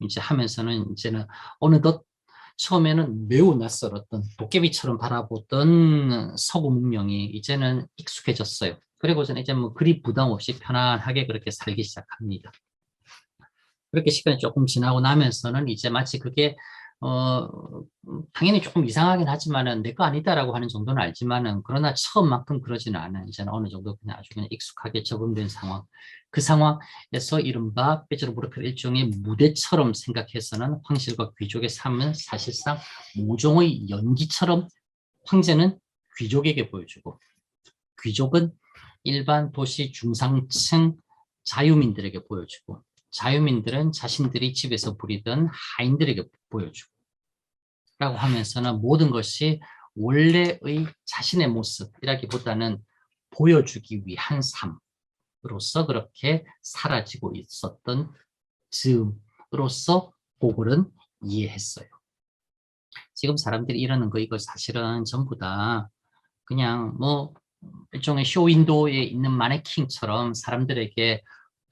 이제 하면서는 이제는 어느덧 처음에는 매우 낯설었던 도깨비처럼 바라보던 서구 문명이 이제는 익숙해졌어요. 그리고서는 이제 뭐 그리 부담 없이 편안하게 그렇게 살기 시작합니다. 그렇게 시간이 조금 지나고 나면서는 이제 마치 그게 당연히 조금 이상하긴 하지만은 내 거 아니다라고 하는 정도는 알지만은 그러나 처음만큼 그러지는 않아요. 이제는 어느 정도 그냥 아주 그냥 익숙하게 적응된 상황. 그 상황에서 이른바 베르베르크를 일종의 무대처럼 생각해서는 황실과 귀족의 삶은 사실상 모종의 연기처럼 황제는 귀족에게 보여주고 귀족은 일반 도시 중상층 자유민들에게 보여주고 자유민들은 자신들이 집에서 부리던 하인들에게 보여주고 라고 하면서는 모든 것이 원래의 자신의 모습이라기보다는 보여주기 위한 삶으로서 그렇게 사라지고 있었던 즈음으로서 고글은 이해했어요. 지금 사람들이 이러는 거 이거 사실은 전부 다 그냥 뭐 일종의 쇼윈도에 있는 마네킹처럼 사람들에게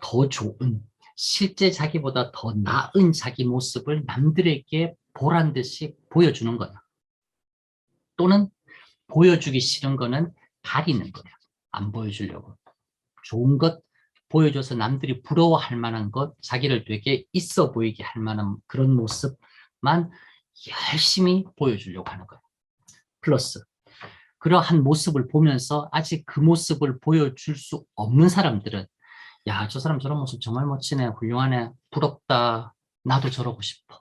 더 좋은 실제 자기보다 더 나은 자기 모습을 남들에게 보란 듯이 보여주는 거야. 또는 보여주기 싫은 거는 가리는 거야. 안 보여주려고. 좋은 것 보여줘서 남들이 부러워할 만한 것, 자기를 되게 있어 보이게 할 만한 그런 모습만 열심히 보여주려고 하는 거야. 플러스 그러한 모습을 보면서 아직 그 모습을 보여줄 수 없는 사람들은 야, 저 사람 저런 모습 정말 멋지네, 훌륭하네, 부럽다, 나도 저러고 싶어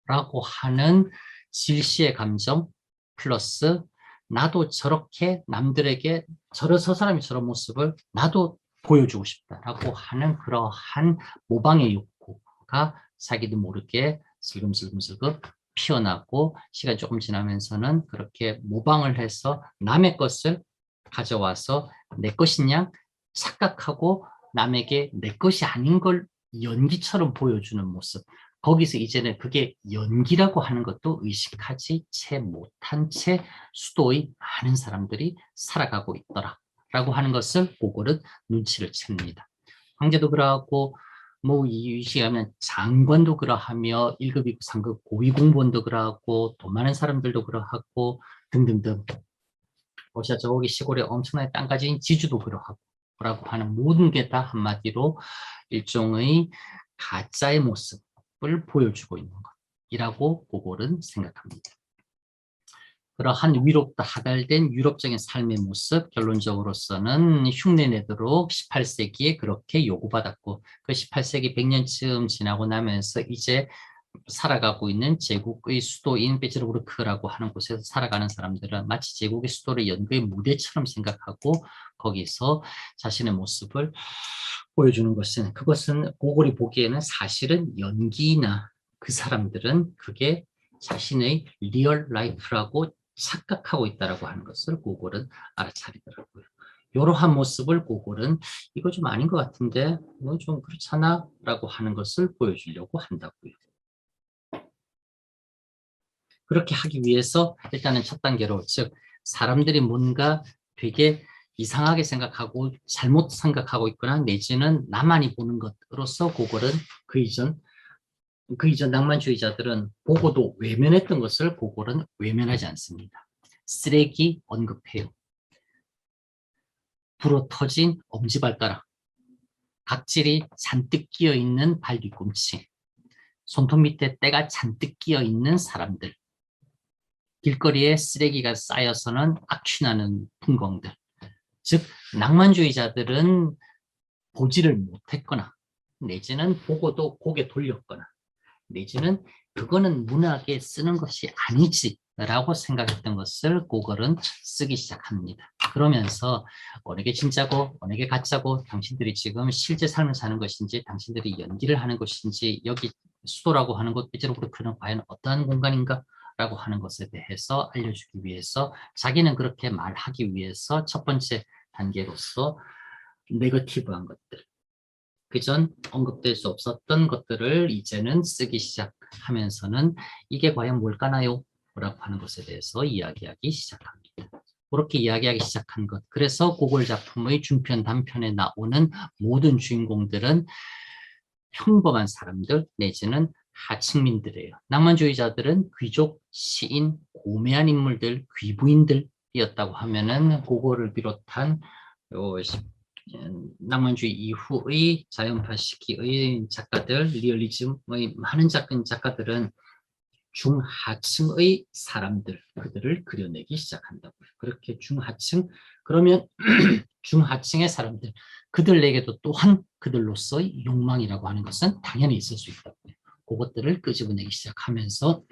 라고 하는 질시의 감정 플러스 나도 저렇게 남들에게 저 사람이 저런 모습을 나도 보여주고 싶다라고 하는 그러한 모방의 욕구가 자기도 모르게 슬금슬금 피어나고 시간이 조금 지나면서는 그렇게 모방을 해서 남의 것을 가져와서 내 것이냐 착각하고 남에게 내 것이 아닌 걸 연기처럼 보여주는 모습. 거기서 이제는 그게 연기라고 하는 것도 의식하지 채 못한 채 수도의 많은 사람들이 살아가고 있더라 라고 하는 것을 고골은 눈치를 챕니다. 황제도 그러하고 뭐 이 시하면 장관도 그러하며 1급, 2급, 3급 고위 공무원도 그러하고 돈 많은 사람들도 그러하고 등등등 러시아 저기 시골에 엄청나게 땅 가진 지주도 그러하고 라고 하는 모든 게 다 한마디로 일종의 가짜의 모습을 보여주고 있는 것이라고 고골은 생각합니다. 그러한 위롭다 하달된 유럽적인 삶의 모습 결론적으로서는 흉내내도록 18세기에 그렇게 요구받았고 그 18세기 100년쯤 지나고 나면서 이제 살아가고 있는 제국의 수도인 베르베르크라고 하는 곳에서 살아가는 사람들은 마치 제국의 수도를 연극의 무대처럼 생각하고 거기서 자신의 모습을 보여주는 것은 그것은 고골이 보기에는 사실은 연기나 그 사람들은 그게 자신의 리얼 라이프라고 착각하고 있다라고 하는 것을 고골은 알아차리더라고요. 이러한 모습을 고골은 이거 좀 아닌 것 같은데 뭐 좀 그렇잖아 라고 하는 것을 보여주려고 한다고요. 그렇게 하기 위해서 일단은 첫 단계로 즉 사람들이 뭔가 되게 이상하게 생각하고 잘못 생각하고 있거나 내지는 나만이 보는 것으로서 고골은 그 이전 낭만주의자들은 보고도 외면했던 것을 고골은 외면하지 않습니다. 쓰레기 언급해요. 불어터진 엄지발가락, 각질이 잔뜩 끼어있는 발 뒤꿈치, 손톱 밑에 때가 잔뜩 끼어있는 사람들, 길거리에 쓰레기가 쌓여서는 악취나는 풍경들, 즉 낭만주의자들은 보지를 못했거나 내지는 보고도 고개 돌렸거나 내지는 그거는 문학에 쓰는 것이 아니지 라고 생각했던 것을 고걸은 쓰기 시작합니다. 그러면서 어느 게 진짜고 어느 게 가짜고 당신들이 지금 실제 삶을 사는 것인지 당신들이 연기를 하는 것인지 여기 수도라고 하는 곳 삐져로그룹은 과연 어떠한 공간인가 라고 하는 것에 대해서 알려주기 위해서 자기는 그렇게 말하기 위해서 첫 번째 단계로서 네거티브한 것들 그전 언급될 수 없었던 것들을 이제는 쓰기 시작하면서는 이게 과연 뭘까나요? 라고 하는 것에 대해서 이야기하기 시작합니다. 그렇게 이야기하기 시작한 것. 그래서 고걸 작품의 중편, 단편에 나오는 모든 주인공들은 평범한 사람들 내지는 하층민들이에요. 낭만주의자들은 귀족, 시인, 고매한 인물들, 귀부인들이었다고 하면은 고걸을 비롯한 낭만주의 이후의 자연파 시기의 작가들, 리얼리즘의 많은 작가들은 중하층의 사람들, 그들을 그려내기 시작한다고요. 그렇게 중하층, 그러면 중하층의 사람들, 그들에게도 또한 그들로서의 욕망이라고 하는 것은 당연히 있을 수 있다고요. 그것들을 끄집어내기 시작하면서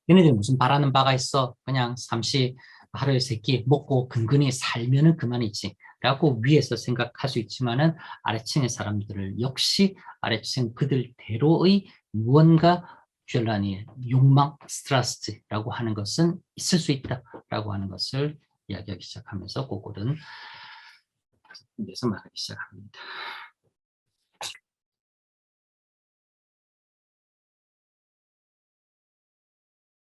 얘네들이 무슨 바라는 바가 있어? 그냥 잠시 하루에 세 끼 먹고 근근히 살면은 그만이지 라고 위에서 생각할 수 있지만은 아래층의 사람들을 역시 아래층 그들대로의 무언가 젤라니 욕망, 스트라스라고 하는 것은 있을 수 있다라고 하는 것을 이야기하기 시작하면서 고골은 그래서 말하기 시작합니다.